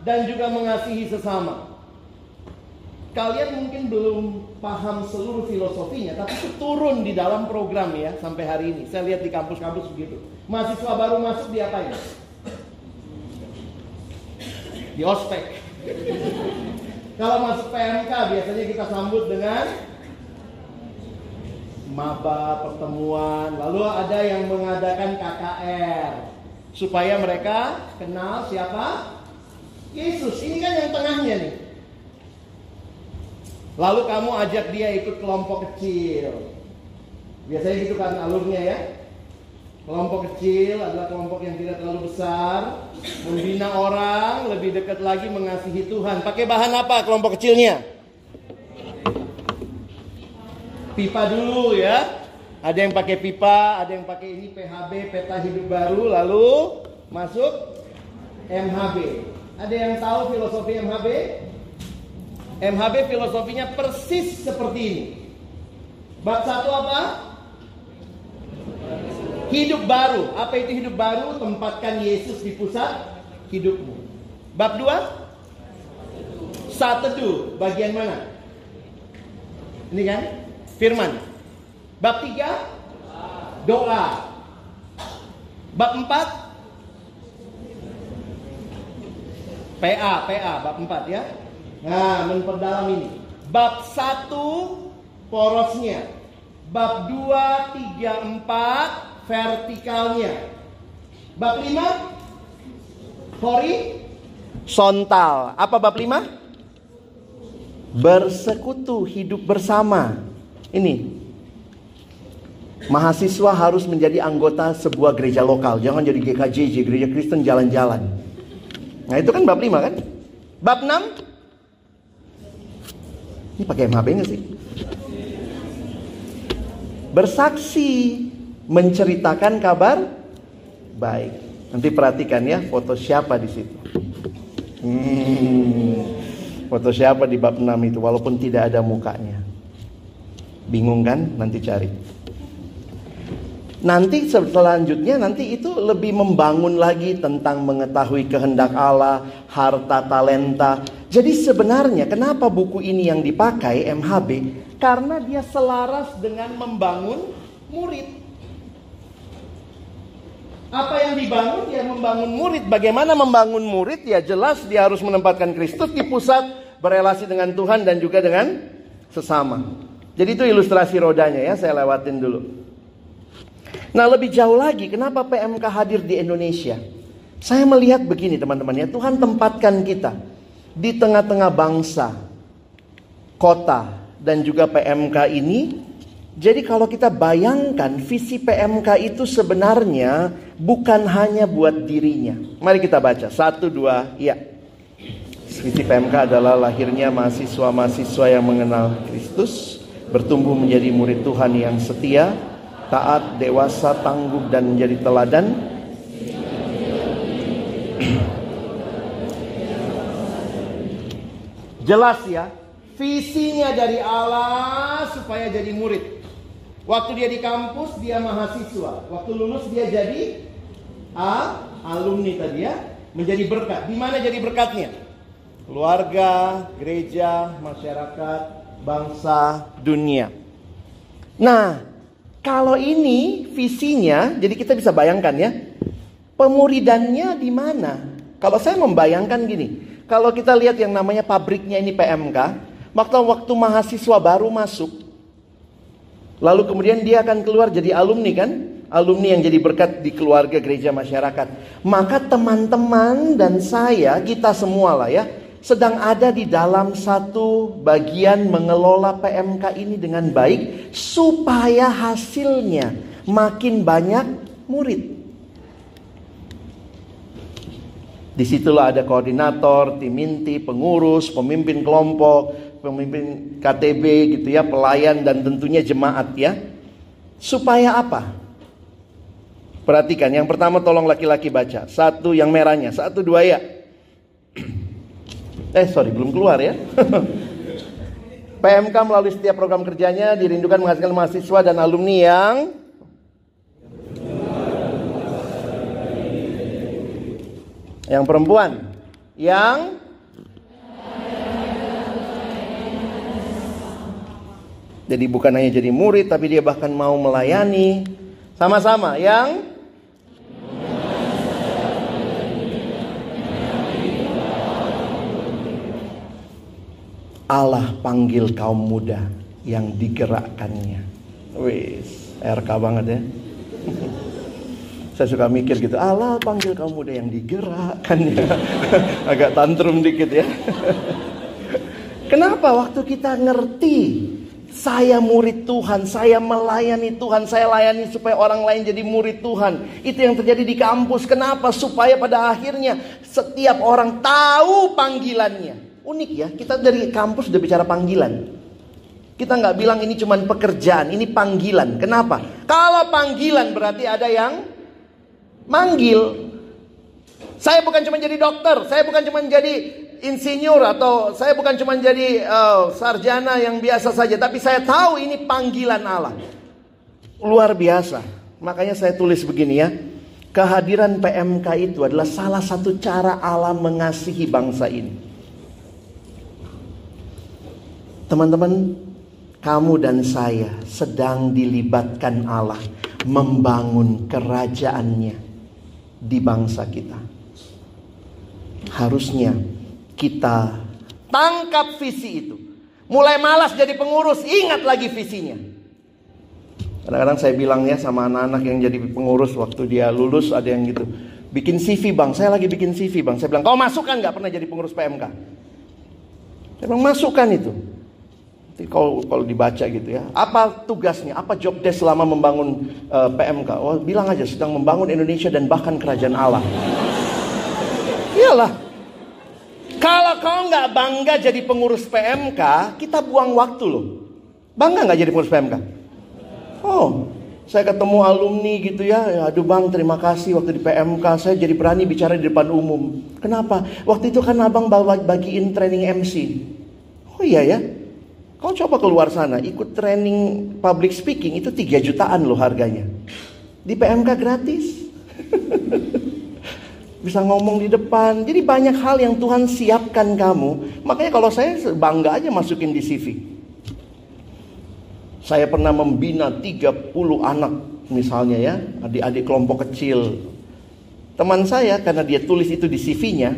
dan juga mengasihi sesama. Kalian mungkin belum paham seluruh filosofinya, tapi itu turun di dalam program ya sampai hari ini. Saya lihat di kampus-kampus begitu. Mahasiswa baru masuk diapain? Di ospek. Kalau masuk PMK biasanya kita sambut dengan maba, pertemuan. Lalu ada yang mengadakan KKR supaya mereka kenal siapa? Yesus. Ini kan yang tengahnya nih. Lalu kamu ajak dia ikut kelompok kecil. Biasanya gitu kan alurnya ya. Kelompok kecil adalah kelompok yang tidak terlalu besar, membina orang, lebih dekat lagi mengasihi Tuhan. Pakai bahan apa kelompok kecilnya? Pipa dulu ya. Ada yang pakai pipa, ada yang pakai ini PHB, peta hidup baru, lalu masuk MHB. Ada yang tahu filosofi MHB? MHB filosofinya persis seperti ini. Bab 1 apa? Hidup baru. Apa itu hidup baru? Tempatkan Yesus di pusat hidupmu. Bab 2? Saat teduh. Bagian mana? Ini kan? Firman. Bab 3? Doa. Bab 4? PA. Bab 4 ya. Nah, memperdalam ini. Bab 1 porosnya. Bab 2, 3, 4 vertikalnya. Bab 5 horizontal. Apa bab 5? Bersekutu, hidup bersama. Ini mahasiswa harus menjadi anggota sebuah gereja lokal. Jangan jadi GKJJ, gereja Kristen jalan-jalan. Nah itu kan bab 5 kan. Bab 6 ini pakai MHB nggak sih? Bersaksi, menceritakan kabar baik. Nanti perhatikan ya foto siapa di situ. Foto siapa di bab 6 itu walaupun tidak ada mukanya. Bingung kan? Nanti cari. Nanti selanjutnya nanti itu lebih membangun lagi tentang mengetahui kehendak Allah, harta talenta. Jadi sebenarnya kenapa buku ini yang dipakai MHB? Karena dia selaras dengan membangun murid. Apa yang dibangun? Dia membangun murid. Bagaimana membangun murid? Ya jelas dia harus menempatkan Kristus di pusat, berelasi dengan Tuhan dan juga dengan sesama. Jadi itu ilustrasi rodanya ya, saya lewatin dulu. Nah lebih jauh lagi, kenapa PMK hadir di Indonesia? Saya melihat begini teman-teman ya, Tuhan tempatkan kita di tengah-tengah bangsa, kota, dan juga PMK ini. Jadi kalau kita bayangkan visi PMK itu sebenarnya bukan hanya buat dirinya. Mari kita baca, 1, 2, ya. Visi PMK adalah lahirnya mahasiswa-mahasiswa yang mengenal Kristus, bertumbuh menjadi murid Tuhan yang setia, taat, dewasa, tangguh, dan menjadi teladan. Jelas ya, visinya dari Allah supaya jadi murid. Waktu dia di kampus, dia mahasiswa. Waktu lulus, dia jadi alumni tadi ya. Menjadi berkat. Di mana jadi berkatnya? Keluarga, gereja, masyarakat, bangsa, dunia. Nah, kalau ini visinya, jadi kita bisa bayangkan ya. Pemuridannya di mana? Kalau saya membayangkan gini. Kalau kita lihat yang namanya pabriknya ini PMK. Waktu mahasiswa baru masuk. Lalu kemudian dia akan keluar jadi alumni kan? Alumni yang jadi berkat di keluarga, gereja, masyarakat. Maka teman-teman dan saya, kita semua lah ya, sedang ada di dalam satu bagian mengelola PMK ini dengan baik. Supaya hasilnya makin banyak murid. Disitulah ada koordinator, tim inti, pengurus, pemimpin kelompok, pemimpin KTB gitu ya, pelayan dan tentunya jemaat ya. Supaya apa? Perhatikan, yang pertama tolong laki-laki baca. Satu yang merahnya, 1, 2 ya. Belum keluar ya. PMK melalui setiap program kerjanya dirindukan menghasilkan mahasiswa dan alumni yang perempuan, yang jadi bukan hanya jadi murid, tapi dia bahkan mau melayani. Sama-sama, yang Allah panggil kaum muda yang digerakkannya. Wis, RK banget ya. Saya suka mikir gitu, Allah panggil kaum muda yang digerakkannya. Agak tantrum dikit ya. Kenapa waktu kita ngerti saya murid Tuhan, saya melayani Tuhan, saya layani supaya orang lain jadi murid Tuhan. Itu yang terjadi di kampus. Kenapa? Supaya pada akhirnya setiap orang tahu panggilannya. Unik ya, kita dari kampus udah bicara panggilan. Kita nggak bilang ini cuma pekerjaan, ini panggilan. Kenapa? Kalau panggilan berarti ada yang manggil. Saya bukan cuma jadi dokter, saya bukan cuma jadi insinyur, atau saya bukan cuma jadi sarjana yang biasa saja, tapi saya tahu ini panggilan Allah. Luar biasa. Makanya saya tulis begini ya. Kehadiran PMK itu adalah salah satu cara Allah mengasihi bangsa ini. Teman-teman, kamu dan saya sedang dilibatkan Allah membangun kerajaannya di bangsa kita. Harusnya kita tangkap visi itu. Mulai malas jadi pengurus, ingat lagi visinya. Kadang-kadang saya bilang ya sama anak-anak yang jadi pengurus, waktu dia lulus ada yang gitu, bikin CV bang, saya lagi bikin CV bang. Saya bilang, kau masukkan gak pernah jadi pengurus PMK? Saya bilang masukkan itu. Kalau dibaca gitu ya, apa tugasnya, apa job desk selama membangun PMK? Oh, bilang aja sedang membangun Indonesia dan bahkan kerajaan Allah. Iyalah. Kalau kau nggak bangga jadi pengurus PMK, kita buang waktu loh. Bangga nggak jadi pengurus PMK? Oh, saya ketemu alumni gitu ya, aduh bang terima kasih waktu di PMK saya jadi berani bicara di depan umum. Kenapa? Waktu itu kan abang bagiin training MC. Oh iya ya. Kau coba keluar sana, ikut training public speaking, itu 3 jutaan loh harganya. Di PMK gratis. Bisa ngomong di depan. Jadi banyak hal yang Tuhan siapkan kamu. Makanya kalau saya bangga aja masukin di CV. Saya pernah membina 30 anak misalnya ya, adik-adik kelompok kecil. Teman saya karena dia tulis itu di CV-nya,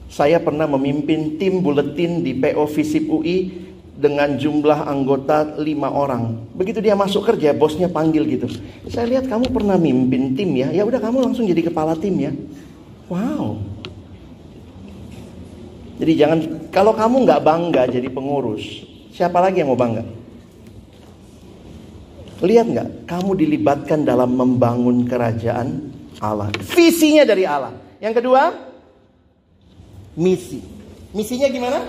saya pernah memimpin tim buletin di PO Visip UI dengan jumlah anggota 5 orang. Begitu dia masuk kerja, bosnya panggil gitu. Saya lihat kamu pernah mimpin tim ya. Ya udah kamu langsung jadi kepala tim ya. Wow. Jadi jangan, kalau kamu nggak bangga jadi pengurus, siapa lagi yang mau bangga? Lihat nggak? Kamu dilibatkan dalam membangun kerajaan Allah. Visinya dari Allah. Yang kedua, misi. Misinya gimana?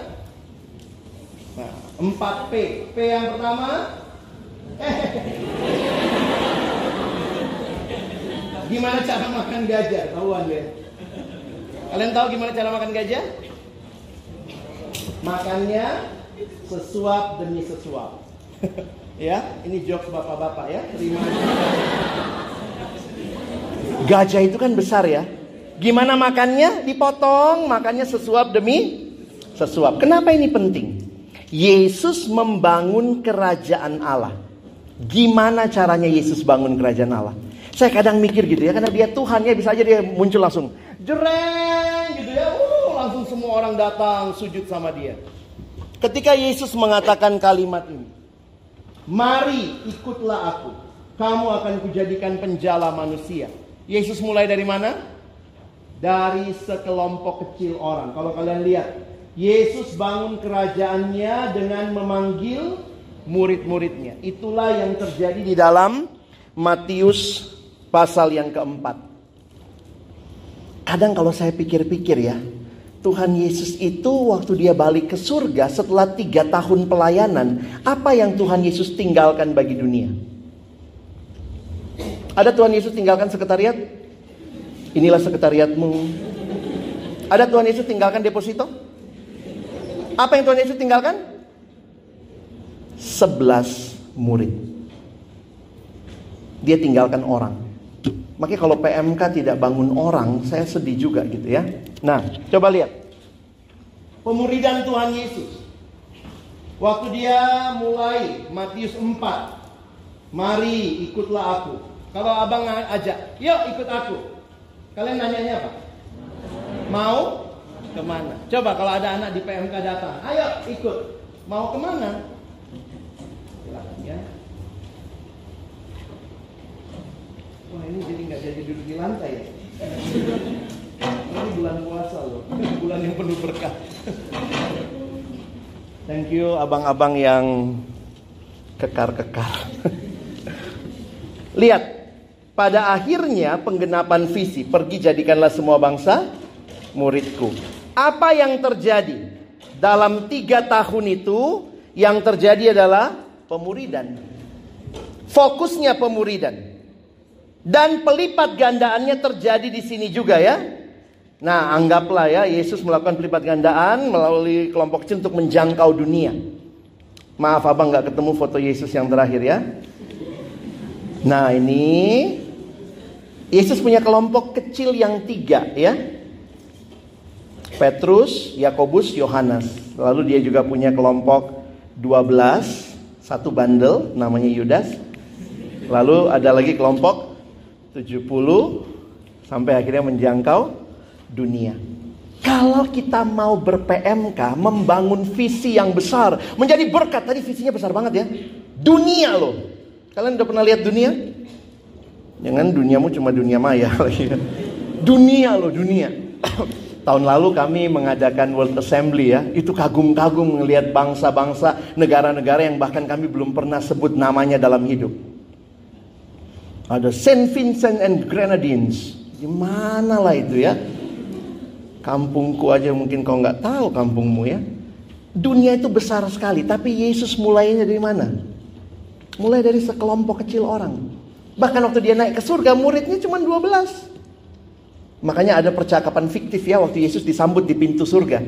Nah, 4P. P yang pertama, gimana cara makan gajah? Tahuan deh. Kalian tahu gimana cara makan gajah? Makannya sesuap demi sesuap. Ya, ini jokes bapak-bapak ya, terima aja. Gajah itu kan besar ya. Gimana makannya? Dipotong, makannya sesuap demi sesuap. Kenapa ini penting? Yesus membangun kerajaan Allah. Gimana caranya Yesus bangun kerajaan Allah? Saya kadang mikir gitu ya, karena dia Tuhan ya, bisa aja dia muncul langsung jereng gitu ya, langsung semua orang datang sujud sama dia. Ketika Yesus mengatakan kalimat ini, mari ikutlah aku, kamu akan kujadikan penjala manusia. Yesus mulai dari mana? Dari sekelompok kecil orang. Kalau kalian lihat, Yesus bangun kerajaannya dengan memanggil murid-muridnya. Itulah yang terjadi di dalam Matius pasal yang keempat. Kadang kalau saya pikir-pikir ya, Tuhan Yesus itu waktu dia balik ke surga setelah 3 tahun pelayanan, apa yang Tuhan Yesus tinggalkan bagi dunia? Ada Tuhan Yesus tinggalkan sekretariat? Inilah sekretariatmu. Ada Tuhan Yesus tinggalkan deposito? Apa yang Tuhan Yesus tinggalkan? 11 murid. Dia tinggalkan orang. Makanya kalau PMK tidak bangun orang, saya sedih juga gitu ya. Nah, coba lihat. Pemuridan Tuhan Yesus. Waktu dia mulai Matius 4. Mari ikutlah aku. Kalau abang ajak, yuk ikut aku. Kalian nanyanya apa? Mau kemana? Coba kalau ada anak di PMK datang, ayo ikut. Mau kemana? Silakan ya. Wah, ini jadi nggak jadi duduk di lantai ya. Ini bulan puasa loh, bulan yang penuh berkah. Thank you abang-abang yang kekar-kekar. Lihat. Pada akhirnya penggenapan visi, pergi jadikanlah semua bangsa muridku. Apa yang terjadi? Dalam 3 tahun itu, yang terjadi adalah pemuridan. Fokusnya pemuridan. Dan pelipat gandaannya terjadi di sini juga ya. Nah, anggaplah ya, Yesus melakukan pelipat gandaan melalui kelompok kecil untuk menjangkau dunia. Maaf abang gak ketemu foto Yesus yang terakhir ya. Nah ini Yesus punya kelompok kecil yang 3 ya. Petrus, Yakobus, Yohanes. Lalu dia juga punya kelompok 12, satu bandel namanya Yudas. Lalu ada lagi kelompok 70 sampai akhirnya menjangkau dunia. Kalau kita mau ber-PMK, membangun visi yang besar, menjadi berkat. Tadi visinya besar banget ya. Dunia loh. Kalian udah pernah lihat dunia? Jangan duniamu cuma dunia maya lagi. Dunia loh, dunia. Tahun lalu kami mengadakan World Assembly ya. Itu kagum-kagum ngelihat bangsa-bangsa, negara-negara yang bahkan kami belum pernah sebut namanya dalam hidup. Ada Saint Vincent and Grenadines. Gimana lah itu ya? Kampungku aja mungkin kau nggak tahu kampungmu ya. Dunia itu besar sekali. Tapi Yesus mulainya dari mana? Mulai dari sekelompok kecil orang. Bahkan waktu dia naik ke surga, muridnya cuma 12. Makanya ada percakapan fiktif ya, waktu Yesus disambut di pintu surga.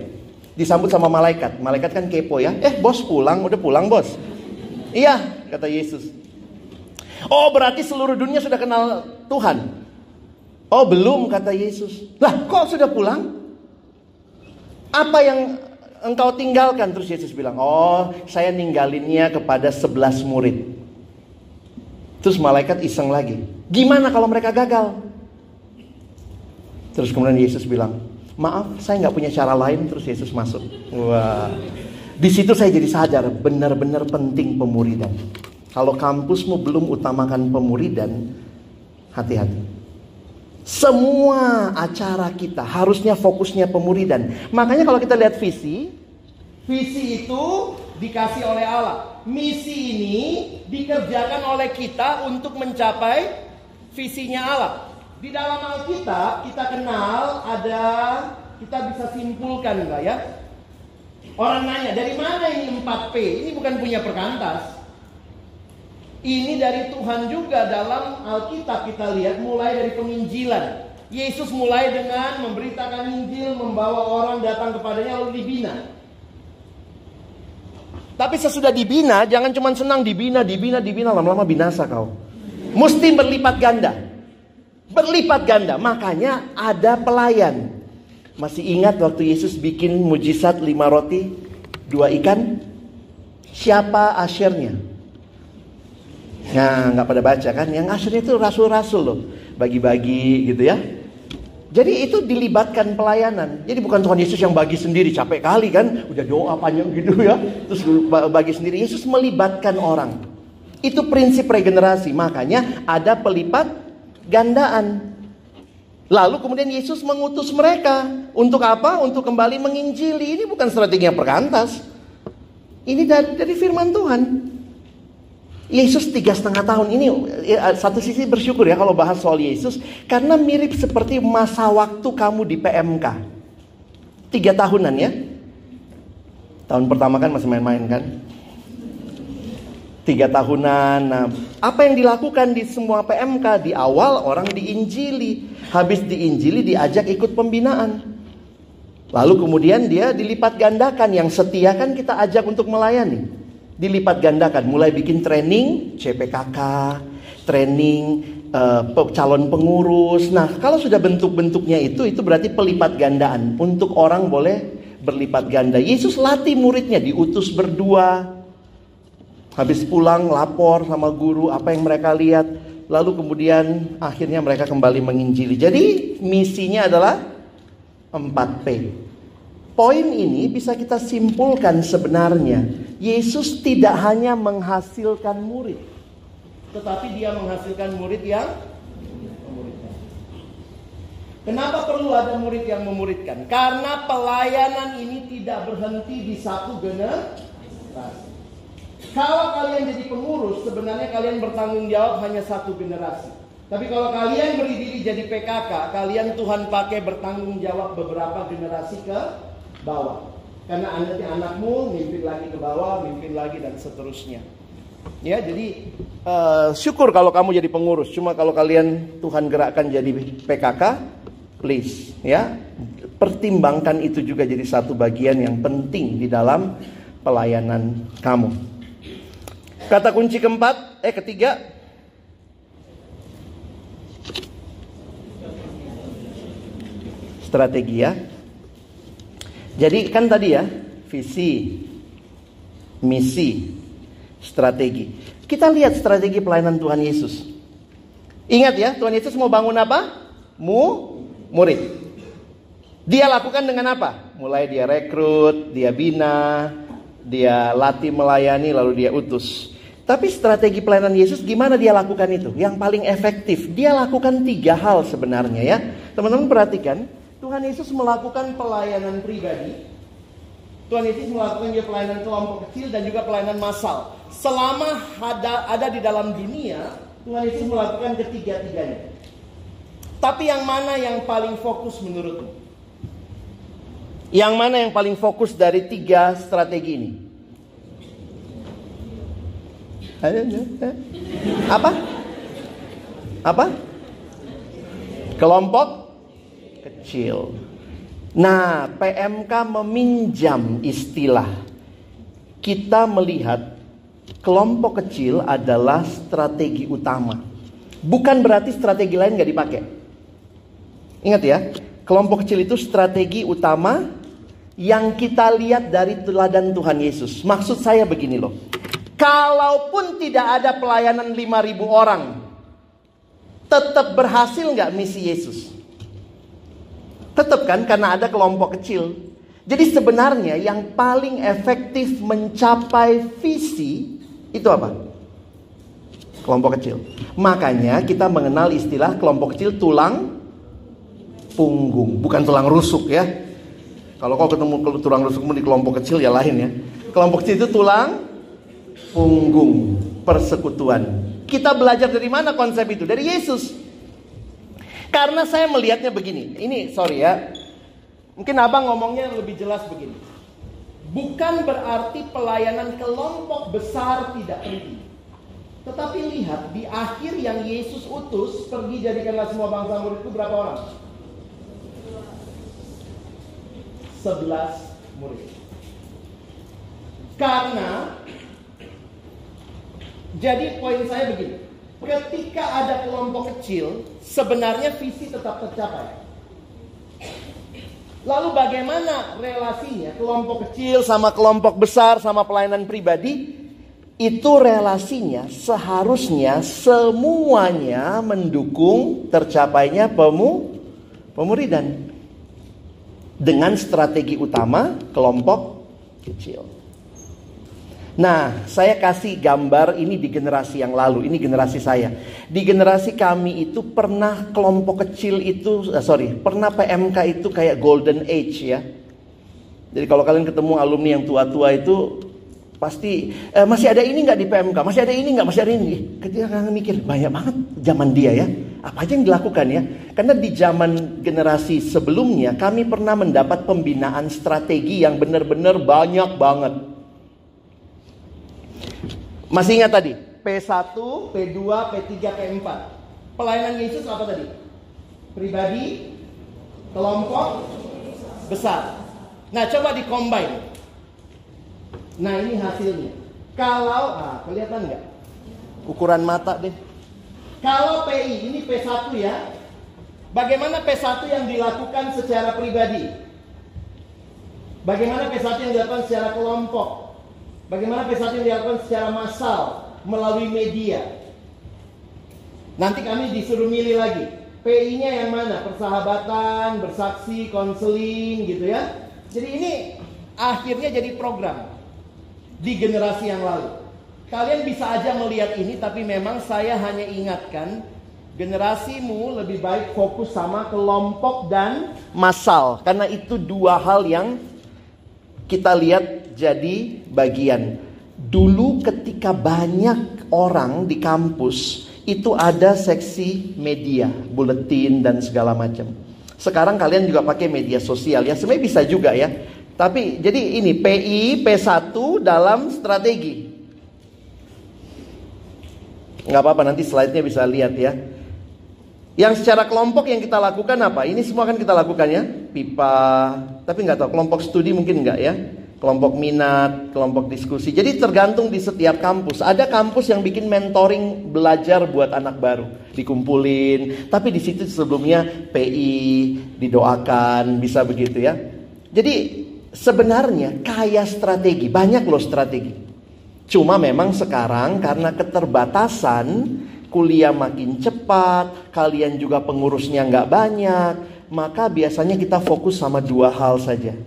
Disambut sama malaikat. Malaikat kan kepo ya. Bos pulang, udah pulang bos. Iya, kata Yesus. Oh berarti seluruh dunia sudah kenal Tuhan. Oh belum, kata Yesus. Lah kok sudah pulang? Apa yang engkau tinggalkan? Terus Yesus bilang, oh saya ninggalinnya kepada 11 murid. Terus malaikat iseng lagi, gimana kalau mereka gagal? Terus kemudian Yesus bilang, maaf saya gak punya cara lain. Terus Yesus masuk. Wah, di situ saya jadi sadar benar-benar penting pemuridan. Kalau kampusmu belum utamakan pemuridan, hati-hati. Semua acara kita harusnya fokusnya pemuridan. Makanya kalau kita lihat visi itu dikasih oleh Allah. Misi ini dikerjakan oleh kita untuk mencapai visinya Allah. Di dalam Alkitab kita kenal ada, kita bisa simpulkan enggak ya? Orang nanya, dari mana ini 4P? Ini bukan punya perkantas. Ini dari Tuhan juga. Dalam Alkitab kita lihat mulai dari penginjilan. Yesus mulai dengan memberitakan Injil, membawa orang datang kepadanya lalu dibina. Tapi sesudah dibina, jangan cuma senang dibina, lama-lama binasa kau. Mesti berlipat ganda. Berlipat ganda. Makanya ada pelayan. Masih ingat waktu Yesus bikin mujizat 5 roti, 2 ikan? Siapa asyirnya? Nah, nggak pada baca kan? Yang asyirnya itu rasul-rasul loh. Bagi-bagi gitu ya. Jadi itu dilibatkan pelayanan. Jadi bukan Tuhan Yesus yang bagi sendiri, capek kali kan. Udah doa panjang gitu ya. Terus bagi sendiri. Yesus melibatkan orang. Itu prinsip regenerasi. Makanya ada pelipat gandaan. Lalu kemudian Yesus mengutus mereka. Untuk apa? Untuk kembali menginjili. Ini bukan strateginya perkantas. Ini dari firman Tuhan. Yesus 3,5 tahun ini, satu sisi bersyukur ya kalau bahas soal Yesus, karena mirip seperti masa waktu kamu di PMK. 3 tahunan ya. Tahun pertama kan masih main-main kan. 3 tahunan. Nah, apa yang dilakukan di semua PMK? Di awal orang diinjili. Habis diinjili diajak ikut pembinaan. Lalu kemudian dia dilipat gandakan. Yang setia kan kita ajak untuk melayani. Dilipat gandakan, mulai bikin training CPKK, training calon pengurus. Nah, kalau sudah bentuk-bentuknya itu berarti pelipat gandaan. Untuk orang boleh berlipat ganda. Yesus latih muridnya, diutus berdua. Habis pulang lapor sama guru apa yang mereka lihat. Lalu kemudian akhirnya mereka kembali menginjili. Jadi misinya adalah 4P. Poin ini bisa kita simpulkan sebenarnya. Yesus tidak hanya menghasilkan murid, tetapi dia menghasilkan murid yang memuridkan. Kenapa perlu ada murid yang memuridkan? Karena pelayanan ini tidak berhenti di satu generasi. Kalau kalian jadi pengurus, sebenarnya kalian bertanggung jawab hanya satu generasi. Tapi kalau kalian beri diri jadi PKK, kalian Tuhan pakai bertanggung jawab beberapa generasi ke bawah. Karena anakmu mimpin lagi ke bawah, mimpin lagi dan seterusnya. Ya, jadi syukur kalau kamu jadi pengurus. Cuma kalau kalian Tuhan gerakkan jadi PKK, please ya, pertimbangkan itu juga jadi satu bagian yang penting di dalam pelayanan kamu. Kata kunci ketiga. Strategi ya. Jadi kan tadi ya, visi, misi, strategi. Kita lihat strategi pelayanan Tuhan Yesus. Ingat ya, Tuhan Yesus mau bangun apa? Murid. Dia lakukan dengan apa? Mulai dia rekrut, dia bina, dia latih melayani, lalu dia utus. Tapi strategi pelayanan Yesus gimana dia lakukan itu? Yang paling efektif, dia lakukan 3 hal sebenarnya ya. Teman-teman perhatikan. Tuhan Yesus melakukan pelayanan pribadi. Tuhan Yesus melakukan juga pelayanan kelompok kecil dan juga pelayanan massal. Selama ada di dalam dunia, Tuhan Yesus melakukan ketiga-tiganya. Tapi yang mana yang paling fokus menurutmu? Yang mana yang paling fokus dari 3 strategi ini? Apa? Kelompok kecil. Nah, PMK meminjam istilah. Kita melihat kelompok kecil adalah strategi utama. Bukan berarti strategi lain gak dipakai. Ingat ya, kelompok kecil itu strategi utama yang kita lihat dari teladan Tuhan Yesus. Maksud saya begini loh. Kalaupun tidak ada pelayanan 5.000 orang, tetap berhasil gak misi Yesus? Tetap kan, karena ada kelompok kecil. Jadi sebenarnya yang paling efektif mencapai visi itu apa? Kelompok kecil. Makanya kita mengenal istilah kelompok kecil tulang punggung, bukan tulang rusuk ya. Kalau kau ketemu tulang rusukmu di kelompok kecil ya lain ya. Kelompok kecil itu tulang punggung persekutuan. Kita belajar dari mana konsep itu? Dari Yesus. Karena saya melihatnya begini. Ini sorry ya. Mungkin abang ngomongnya lebih jelas begini. Bukan berarti pelayanan kelompok besar tidak penting. Tetapi lihat di akhir yang Yesus utus, pergi jadikanlah semua bangsa muridku, berapa orang? 11 murid. Karena, jadi poin saya begini, ketika ada kelompok kecil, sebenarnya visi tetap tercapai. Lalu bagaimana relasinya kelompok kecil sama kelompok besar sama pelayanan pribadi? Itu relasinya seharusnya semuanya mendukung tercapainya pemuridan. Dengan strategi utama kelompok kecil. Nah, saya kasih gambar ini di generasi yang lalu. Ini generasi saya. Di generasi kami itu pernah kelompok kecil itu, pernah PMK itu kayak golden age ya. Jadi kalau kalian ketemu alumni yang tua-tua itu pasti masih ada ini nggak di PMK? Masih ada ini nggak? Masih ada ini? Ketika kalian mikir banyak banget zaman dia ya. Apa aja yang dilakukan ya? Karena di zaman generasi sebelumnya kami pernah mendapat pembinaan strategi yang benar-benar banyak banget. Masih ingat tadi? P1, P2, P3, P4. Pelayanan Yesus apa tadi? Pribadi, kelompok, besar. Nah, coba di-combine. Nah, ini hasilnya. Kalau, kelihatan nggak? Ukuran mata deh. Kalau PI, ini P1 ya. Bagaimana P1 yang dilakukan secara pribadi? Bagaimana P1 yang dilakukan secara kelompok? Bagaimana P1 yang dilakukan secara massal melalui media? Nanti kami disuruh milih lagi. PI-nya yang mana? Persahabatan, bersaksi, konseling gitu ya. Jadi ini akhirnya jadi program di generasi yang lalu. Kalian bisa aja melihat ini, tapi memang saya hanya ingatkan, generasimu lebih baik fokus sama kelompok dan massal. Karena itu dua hal yang kita lihat jadi bagian. Dulu ketika banyak orang di kampus, itu ada seksi media, buletin dan segala macam. Sekarang kalian juga pakai media sosial ya, sebenarnya bisa juga ya. Tapi jadi ini PI, P1 dalam strategi. Nggak apa-apa, nanti slide-nya bisa lihat ya. Yang secara kelompok yang kita lakukan apa? Ini semua kan kita lakukan ya. PIPA, tapi nggak tahu kelompok studi mungkin nggak ya. Kelompok minat, kelompok diskusi. Jadi tergantung di setiap kampus. Ada kampus yang bikin mentoring belajar buat anak baru, dikumpulin. Tapi di situ sebelumnya PI didoakan, bisa begitu ya. Jadi sebenarnya kaya strategi, banyak loh strategi. Cuma memang sekarang karena keterbatasan, kuliah makin cepat, kalian juga pengurusnya nggak banyak, maka biasanya kita fokus sama dua hal saja.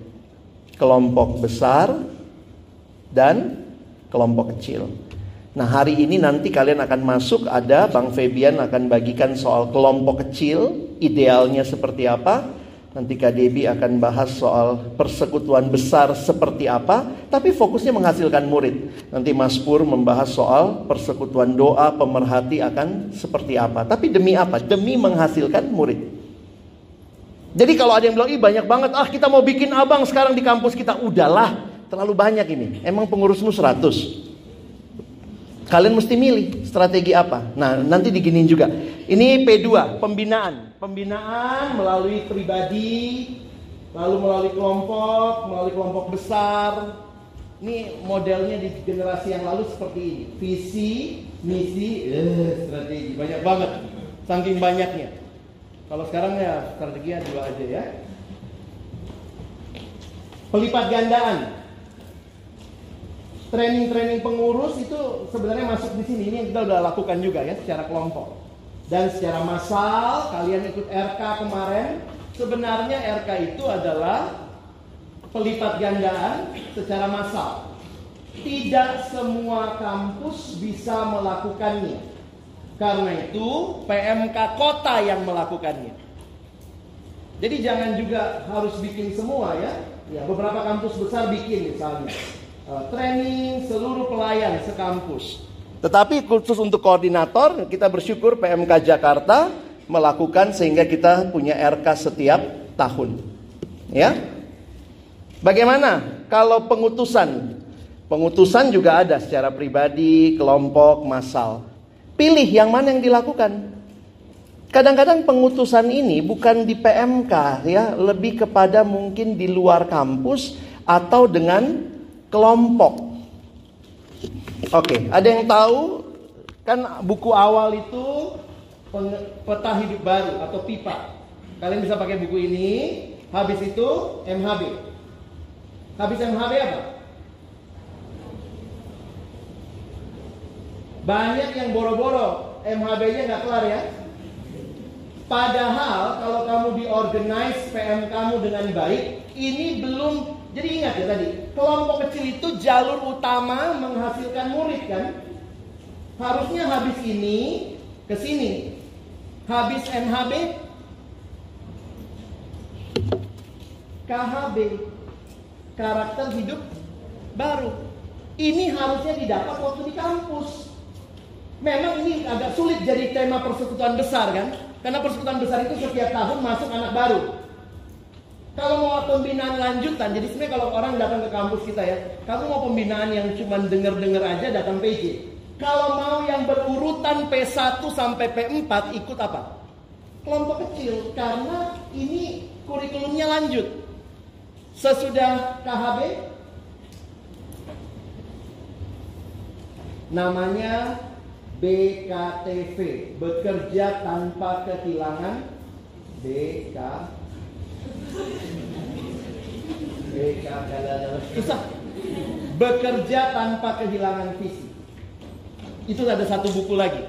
Kelompok besar dan kelompok kecil. Nah, hari ini nanti kalian akan masuk, ada Bang Febian akan bagikan soal kelompok kecil, idealnya seperti apa. Nanti Kak Debbie akan bahas soal persekutuan besar seperti apa, tapi fokusnya menghasilkan murid. Nanti Mas Pur membahas soal persekutuan doa, pemerhati akan seperti apa. Tapi demi apa? Demi menghasilkan murid. Jadi kalau ada yang bilang, banyak banget, kita mau bikin abang sekarang di kampus kita. Udahlah, terlalu banyak ini. Emang pengurusmu 100. Kalian mesti milih strategi apa. Nah, nanti diginiin juga. Ini P2, pembinaan. Pembinaan melalui pribadi, lalu melalui kelompok besar. Ini modelnya di generasi yang lalu seperti ini. Visi, misi, strategi. Banyak banget, saking banyaknya. Kalau sekarang ya strateginya 2 aja ya. Pelipat gandaan. Training pengurus itu sebenarnya masuk di sini. Ini yang kita udah lakukan juga ya secara kelompok. Dan secara massal, kalian ikut RK kemarin. Sebenarnya RK itu adalah pelipat gandaan secara massal. Tidak semua kampus bisa melakukannya. Karena itu PMK kota yang melakukannya. Jadi jangan juga harus bikin semua ya. Beberapa kampus besar bikin misalnya training seluruh pelayan sekampus. Tetapi khusus untuk koordinator, kita bersyukur PMK Jakarta melakukan sehingga kita punya RK setiap tahun. Ya. Bagaimana kalau pengutusan? Pengutusan juga ada secara pribadi, kelompok, massal. Pilih yang mana yang dilakukan. Kadang-kadang pengutusan ini bukan di PMK ya, lebih kepada mungkin di luar kampus atau dengan kelompok. Oke, ada yang tahu kan buku awal itu Peta Hidup Baru atau PIPA. Kalian bisa pakai buku ini. Habis itu MHB. Habis MHB apa? Banyak yang boro-boro, MHB-nya nggak kelar ya. Padahal kalau kamu diorganize PM kamu dengan baik, ini belum. Jadi ingat ya tadi, kelompok kecil itu jalur utama menghasilkan murid kan. Harusnya habis ini ke sini. Habis MHB KHB, karakter hidup baru. Ini harusnya didapat waktu di kampus. Memang ini agak sulit jadi tema persekutuan besar kan? Karena persekutuan besar itu setiap tahun masuk anak baru. Kalau mau pembinaan lanjutan, jadi sebenarnya kalau orang datang ke kampus kita ya, kamu mau pembinaan yang cuma denger-denger aja, datang PJ. Kalau mau yang berurutan P1 sampai P4, ikut apa? Kelompok kecil, karena ini kurikulumnya lanjut. Sesudah KHB, namanya BKTV, bekerja tanpa kehilangan susah. Bekerja tanpa kehilangan visi. Itu ada satu buku lagi.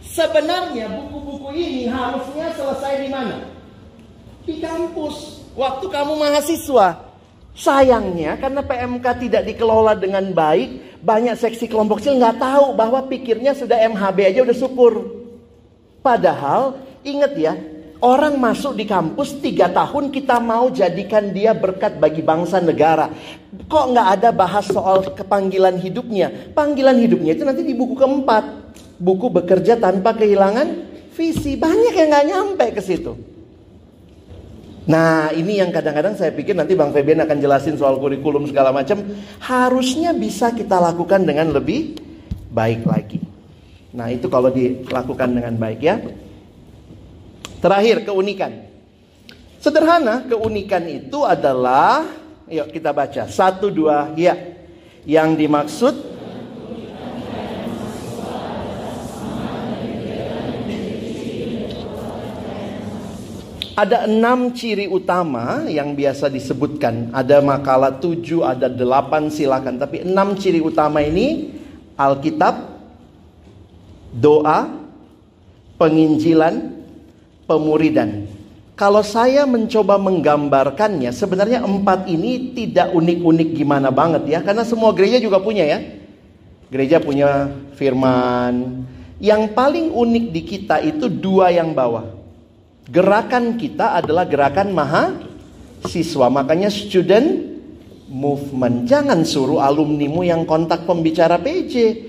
Sebenarnya buku-buku ini harusnya selesai di mana? Di kampus. Waktu kamu mahasiswa. Sayangnya karena PMK tidak dikelola dengan baik, banyak seksi kelompok kecil nggak tahu bahwa pikirnya sudah MHB aja udah syukur. Padahal ingat ya, orang masuk di kampus 3 tahun kita mau jadikan dia berkat bagi bangsa negara. Kok nggak ada bahas soal kepanggilan hidupnya? Panggilan hidupnya itu nanti di buku keempat, buku bekerja tanpa kehilangan visi. Banyak yang nggak nyampe ke situ. Nah ini yang kadang-kadang saya pikir nanti Bang Febian akan jelasin soal kurikulum segala macam. Harusnya bisa kita lakukan dengan lebih baik lagi. Nah itu kalau dilakukan dengan baik ya. Terakhir keunikan. Sederhana, keunikan itu adalah, yuk kita baca 1, 2 ya. Yang dimaksud ada 6 ciri utama yang biasa disebutkan. Ada makalah 7, ada 8 silakan. Tapi 6 ciri utama ini Alkitab, doa, penginjilan, pemuridan. Kalau saya mencoba menggambarkannya, sebenarnya 4 ini tidak unik-unik gimana banget ya. Karena semua gereja juga punya ya. Gereja punya firman. Yang paling unik di kita itu 2 yang bawah. Gerakan kita adalah gerakan mahasiswa. Makanya student movement. Jangan suruh alumnimu yang kontak pembicara PJ.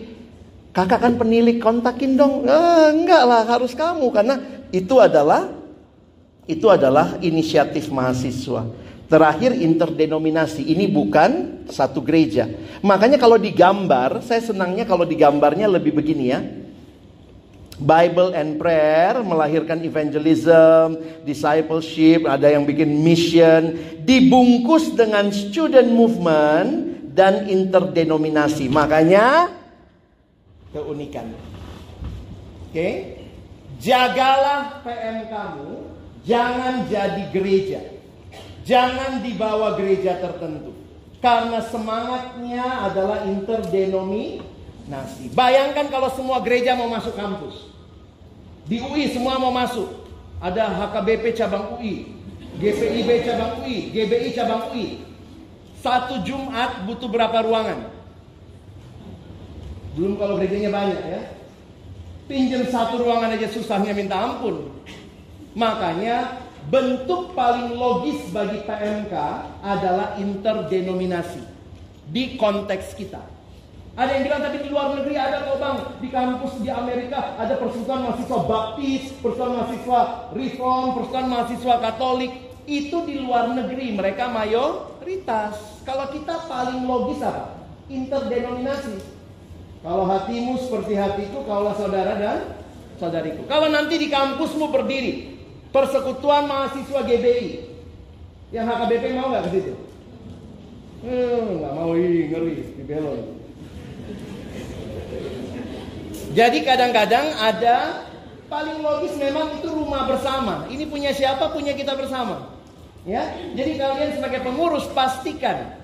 Kakak kan penilik, kontakin dong. Enggak lah, harus kamu. Karena itu adalah inisiatif mahasiswa. Terakhir interdenominasi. Ini bukan satu gereja. Makanya kalau digambar, saya senangnya kalau digambarnya lebih begini ya. Bible and prayer melahirkan evangelism, discipleship, ada yang bikin mission, dibungkus dengan student movement dan interdenominasi. Makanya keunikan. Oke? Jagalah PM kamu, jangan jadi gereja. Jangan dibawa gereja tertentu. Karena semangatnya adalah interdenominasi. Bayangkan kalau semua gereja mau masuk kampus. Di UI semua mau masuk. Ada HKBP cabang UI, GPIB cabang UI, GBI cabang UI. 1 Jumat butuh berapa ruangan? Belum kalau gerejanya banyak ya. Pinjam 1 ruangan aja susahnya minta ampun. Makanya bentuk paling logis bagi PMK adalah interdenominasi di konteks kita. Ada yang bilang tapi di luar negeri ada kok bang. Di kampus di Amerika ada persekutuan mahasiswa baptis, persekutuan mahasiswa reform, persekutuan mahasiswa katolik. Itu di luar negeri, mereka mayoritas. Kalau kita paling logis apa? Interdenominasi. Kalau hatimu seperti hatiku, kaulah saudara dan saudariku. Kalau nanti di kampusmu berdiri persekutuan mahasiswa GBI, yang HKBP mau gak ke situ? Nggak mau, ngeri, dibelon. Jadi kadang-kadang ada, paling logis memang itu rumah bersama. Ini punya siapa? Punya kita bersama. Ya, jadi kalian sebagai pengurus pastikan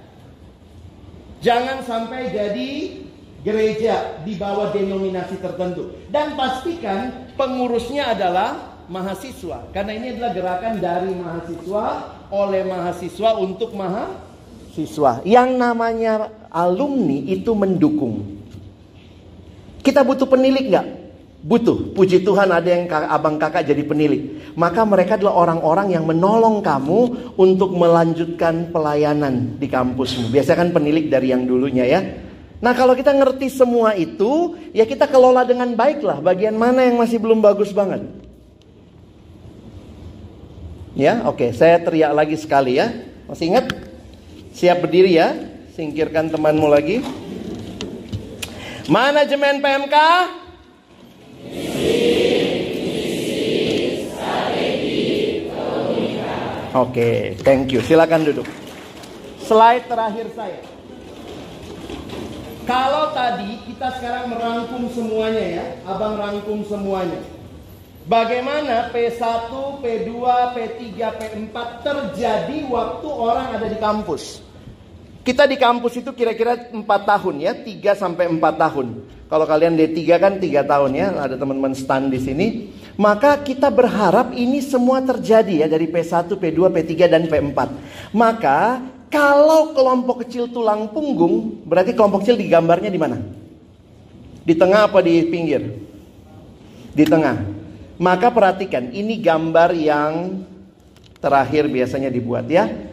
jangan sampai jadi gereja di bawah denominasi tertentu. Dan pastikan pengurusnya adalah mahasiswa. Karena ini adalah gerakan dari mahasiswa, oleh mahasiswa untuk mahasiswa. Yang namanya alumni itu mendukung. Kita butuh penilik nggak? Butuh. Puji Tuhan ada yang abang kakak jadi penilik. Maka mereka adalah orang-orang yang menolong kamu untuk melanjutkan pelayanan di kampusmu. Biasanya kan penilik dari yang dulunya ya. Nah kalau kita ngerti semua itu, ya kita kelola dengan baik lah. Bagian mana yang masih belum bagus banget. Ya, oke. Saya teriak lagi sekali ya. Masih ingat? Siap berdiri ya. Singkirkan temanmu lagi. Manajemen PMK. Oke, thank you. Silakan duduk. Slide terakhir saya. Kalau tadi kita sekarang merangkum semuanya ya, abang rangkum semuanya. Bagaimana P1, P2, P3, P4 terjadi waktu orang ada di kampus. Kita di kampus itu kira-kira 4 tahun ya, 3 sampai 4 tahun. Kalau kalian D3 kan 3 tahun ya, ada teman-teman stand di sini. Maka kita berharap ini semua terjadi ya, dari P1, P2, P3 dan P4. Maka kalau kelompok kecil tulang punggung, berarti kelompok kecil di gambarnya di mana? Di tengah apa di pinggir? Di tengah. Maka perhatikan, ini gambar yang terakhir biasanya dibuat ya.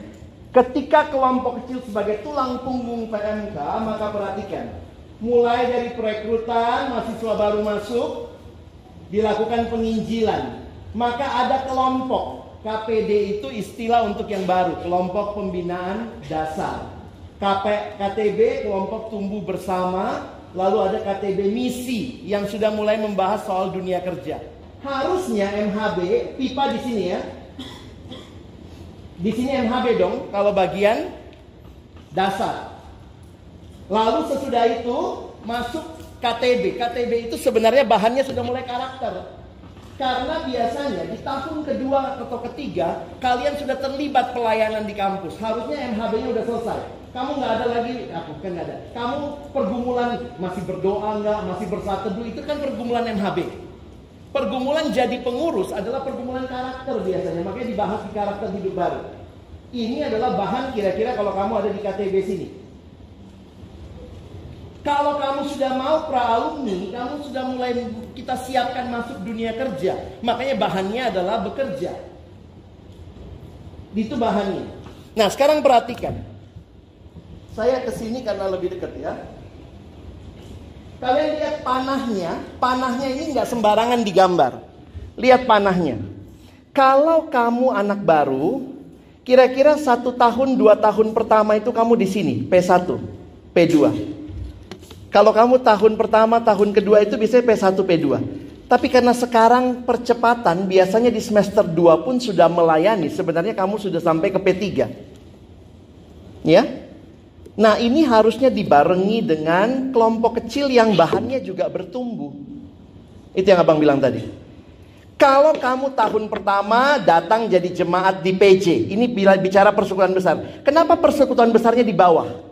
Ketika kelompok kecil sebagai tulang punggung PMK, maka perhatikan. Mulai dari perekrutan, mahasiswa baru masuk, dilakukan penginjilan. Maka ada kelompok. KPD itu istilah untuk yang baru, kelompok pembinaan dasar. KTB, kelompok tumbuh bersama. Lalu ada KTB misi yang sudah mulai membahas soal dunia kerja. Harusnya MHB, pipa di sini ya. Di sini MHB dong, kalau bagian dasar. Lalu sesudah itu masuk KTB. KTB itu sebenarnya bahannya sudah mulai karakter. Karena biasanya di tahun kedua atau ketiga kalian sudah terlibat pelayanan di kampus. Harusnya MHB-nya udah selesai. Kamu nggak ada lagi, aku kan nggak ada. Kamu pergumulan masih berdoa nggak, masih bersateduh, itu kan pergumulan MHB. Pergumulan jadi pengurus adalah pergumulan karakter biasanya. Makanya dibahas di karakter hidup baru. Ini adalah bahan kira-kira kalau kamu ada di KTB sini. Kalau kamu sudah mau pra-alumni, kamu sudah mulai kita siapkan masuk dunia kerja. Makanya bahannya adalah bekerja. Itu bahannya. Nah sekarang perhatikan. Saya kesini karena lebih dekat ya. Kalian lihat panahnya. Panahnya ini nggak sembarangan digambar. Lihat panahnya. Kalau kamu anak baru, kira-kira 1 tahun, 2 tahun pertama itu kamu di sini. P1, P2. Kalau kamu tahun pertama, tahun kedua itu biasanya P1, P2. Tapi karena sekarang percepatan, biasanya di semester 2 pun sudah melayani. Sebenarnya kamu sudah sampai ke P3. Ya. Nah ini harusnya dibarengi dengan kelompok kecil yang bahannya juga bertumbuh. Itu yang abang bilang tadi. Kalau kamu tahun pertama datang jadi jemaat di PJ. Ini bicara persekutuan besar. Kenapa persekutuan besarnya di bawah?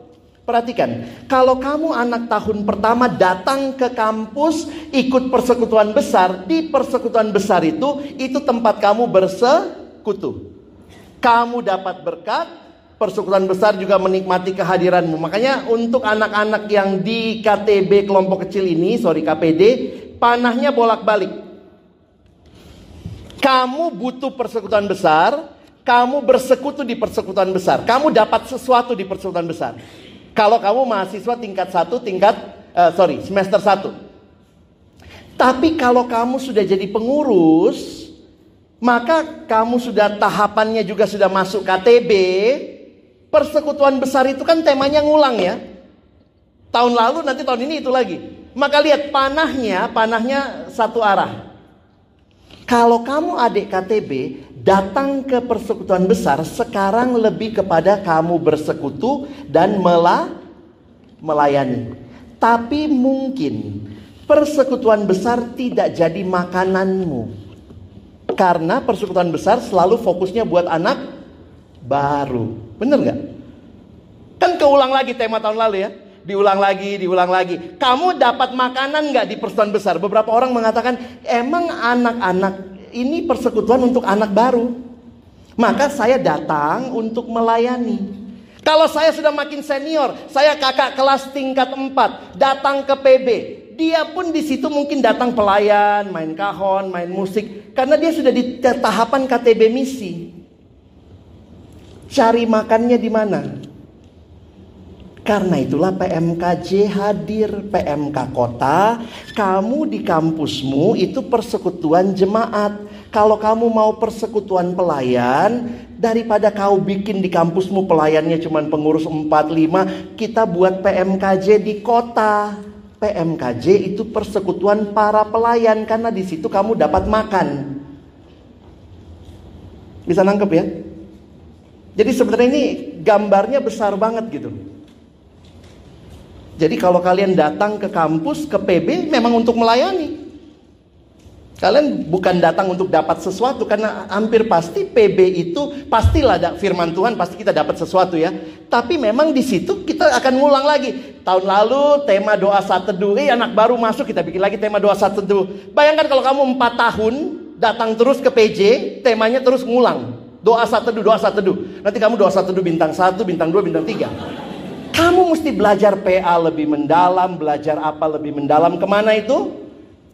Perhatikan, kalau kamu anak tahun pertama datang ke kampus ikut persekutuan besar, di persekutuan besar itu tempat kamu bersekutu. Kamu dapat berkat, persekutuan besar juga menikmati kehadiranmu. Makanya untuk anak-anak yang di KTB kelompok kecil ini, KPD, panahnya bolak-balik. Kamu butuh persekutuan besar, kamu bersekutu di persekutuan besar. Kamu dapat sesuatu di persekutuan besar. Kalau kamu mahasiswa tingkat 1, semester 1. Tapi kalau kamu sudah jadi pengurus, maka kamu sudah tahapannya juga sudah masuk KTB. Persekutuan besar itu kan temanya ngulang ya. Tahun lalu, nanti tahun ini itu lagi. Maka lihat panahnya satu arah. Kalau kamu adik KTB datang ke persekutuan besar, sekarang lebih kepada kamu bersekutu dan melayani. Tapi mungkin Persekutuan besar tidak jadi makananmu. Karena persekutuan besar selalu fokusnya buat anak baru. Bener gak? Kan keulang lagi tema tahun lalu ya. Diulang lagi. Kamu dapat makanan gak di persekutuan besar? Beberapa orang mengatakan, emang anak-anak ini persekutuan untuk anak baru. Maka saya datang untuk melayani. Kalau saya sudah makin senior, saya kakak kelas tingkat 4, datang ke PB. Dia pun di situ mungkin datang pelayan, main kahon, main musik. Karena dia sudah di tahapan KTB misi. Cari makannya di mana? Karena itulah PMKJ hadir, PMK Kota. Kamu di kampusmu itu persekutuan jemaat. Kalau kamu mau persekutuan pelayan, daripada kau bikin di kampusmu pelayannya cuma pengurus 4-5, kita buat PMKJ di kota. PMKJ itu persekutuan para pelayan, karena di situ kamu dapat makan. Bisa nangkep ya? Jadi sebenarnya ini gambarnya besar banget gitu. Jadi kalau kalian datang ke kampus, ke PB memang untuk melayani. Kalian bukan datang untuk dapat sesuatu, karena hampir pasti PB itu pastilah ada firman Tuhan, pasti kita dapat sesuatu ya. Tapi memang di situ kita akan ngulang lagi. Tahun lalu tema doa saat teduh, anak baru masuk kita bikin lagi tema doa saat teduh. Bayangkan kalau kamu 4 tahun datang terus ke PJ, temanya terus ngulang. Doa saat teduh, doa saat teduh. Nanti kamu doa saat teduh bintang 1, bintang 2, bintang 3. Kamu mesti belajar PA lebih mendalam, belajar apa lebih mendalam. Kemana itu?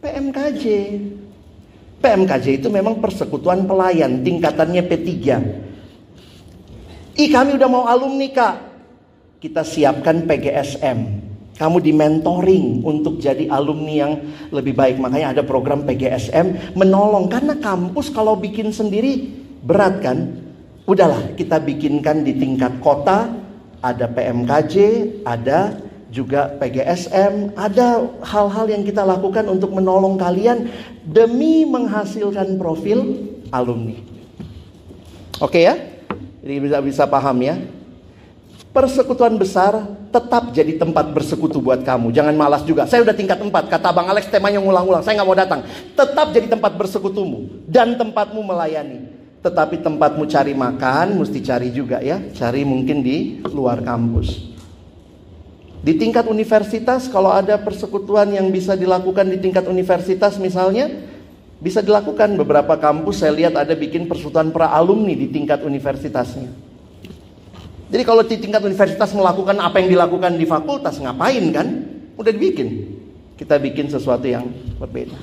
PMKJ. PMKJ itu memang persekutuan pelayan, tingkatannya P3. Kami udah mau alumni kak. Kita siapkan PGSM. Kamu di mentoring untuk jadi alumni yang lebih baik. Makanya ada program PGSM menolong. Karena kampus kalau bikin sendiri berat kan. Udahlah kita bikinkan di tingkat kota. Ada PMKJ, ada juga PGSM, ada hal-hal yang kita lakukan untuk menolong kalian demi menghasilkan profil alumni. Oke ya? Jadi bisa paham ya? Persekutuan besar tetap jadi tempat bersekutu buat kamu. Jangan malas juga. Saya udah tingkat 4, kata Bang Alex temanya ngulang-ulang. Saya gak mau datang. Tetap jadi tempat bersekutumu dan tempatmu melayani. Tetapi tempatmu cari makan mesti cari juga ya. Cari mungkin di luar kampus. Di tingkat universitas, kalau ada persekutuan yang bisa dilakukan di tingkat universitas misalnya, bisa dilakukan. Beberapa kampus saya lihat ada bikin persekutuan pra alumni di tingkat universitasnya. Jadi kalau di tingkat universitas melakukan apa yang dilakukan di fakultas, ngapain kan? Udah dibikin. Kita bikin sesuatu yang berbeda.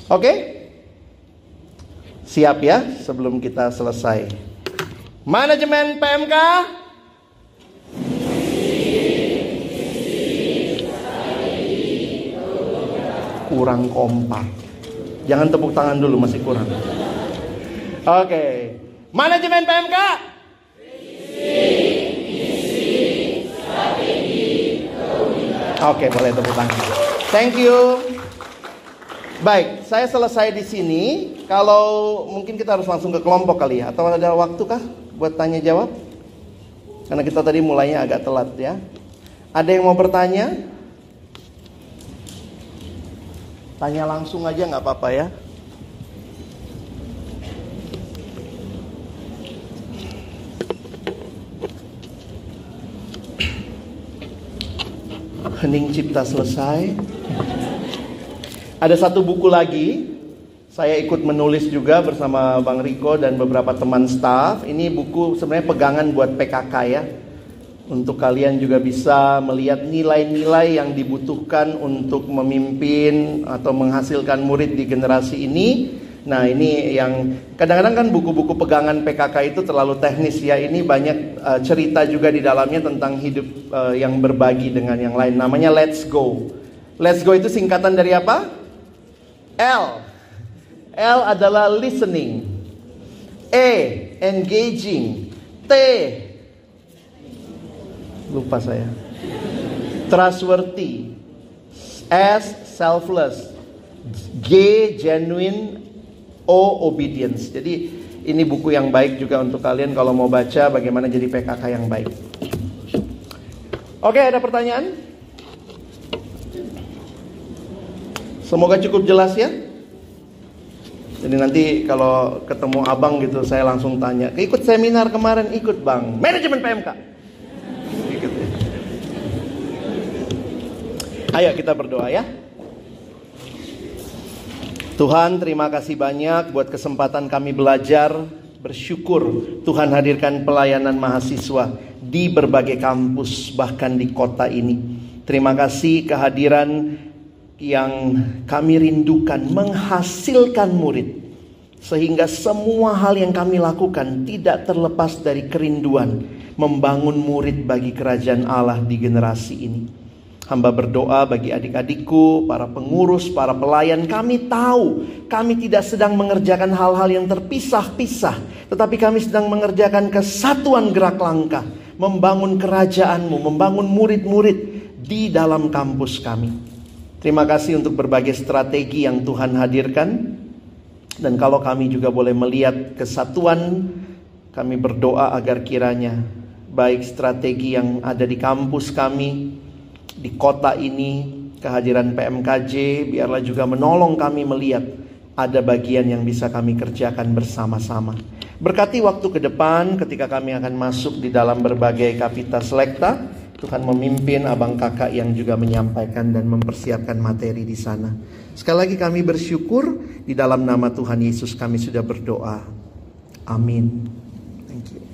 Oke? Siap ya sebelum kita selesai. Manajemen PMK. Kurang kompak. Jangan tepuk tangan dulu, masih kurang. Oke. Manajemen PMK. Oke, boleh tepuk tangan. Thank you. Baik, saya selesai di sini. Kalau mungkin kita harus langsung ke kelompok kali ya, atau ada waktu kah buat tanya jawab? Karena kita tadi mulainya agak telat ya. Ada yang mau bertanya? Tanya langsung aja nggak apa-apa ya. Hening Cipta selesai. Ada satu buku lagi. Saya ikut menulis juga bersama Bang Riko dan beberapa teman staff. Ini buku sebenarnya pegangan buat PKK ya. Untuk kalian juga bisa melihat nilai-nilai yang dibutuhkan untuk memimpin atau menghasilkan murid di generasi ini. Nah ini yang kadang-kadang kan buku-buku pegangan PKK itu terlalu teknis ya. Ini banyak cerita juga di dalamnya tentang hidup yang berbagi dengan yang lain. Namanya Let's Go. Let's Go itu singkatan dari apa? L. L adalah listening. E. Engaging. T. Lupa saya. Trustworthy. S. Selfless. G. Genuine. O. Obedience. Jadi ini buku yang baik juga untuk kalian kalau mau baca bagaimana jadi PKK yang baik. Oke, ada pertanyaan? Semoga cukup jelas ya. Jadi nanti kalau ketemu abang gitu, saya langsung tanya, ikut seminar kemarin? Ikut bang, manajemen PMK. Ikut ya. Ayo kita berdoa ya. Tuhan, terima kasih banyak buat kesempatan kami belajar. Bersyukur Tuhan hadirkan pelayanan mahasiswa di berbagai kampus, bahkan di kota ini. Terima kasih kehadiran yang kami rindukan menghasilkan murid, sehingga semua hal yang kami lakukan tidak terlepas dari kerinduan membangun murid bagi kerajaan Allah di generasi ini. Hamba berdoa bagi adik-adikku, para pengurus, para pelayan. Kami tahu kami tidak sedang mengerjakan hal-hal yang terpisah-pisah, tetapi kami sedang mengerjakan kesatuan gerak langkah, membangun kerajaan-Mu, membangun murid-murid di dalam kampus kami. Terima kasih untuk berbagai strategi yang Tuhan hadirkan. Dan kalau kami juga boleh melihat kesatuan, kami berdoa agar kiranya baik strategi yang ada di kampus kami, di kota ini, kehadiran PMKJ, biarlah juga menolong kami melihat ada bagian yang bisa kami kerjakan bersama-sama. Berkati waktu ke depan ketika kami akan masuk di dalam berbagai kapita selekta. Tuhan memimpin abang kakak yang juga menyampaikan dan mempersiapkan materi di sana. Sekali lagi kami bersyukur, di dalam nama Tuhan Yesus kami sudah berdoa. Amin. Thank you.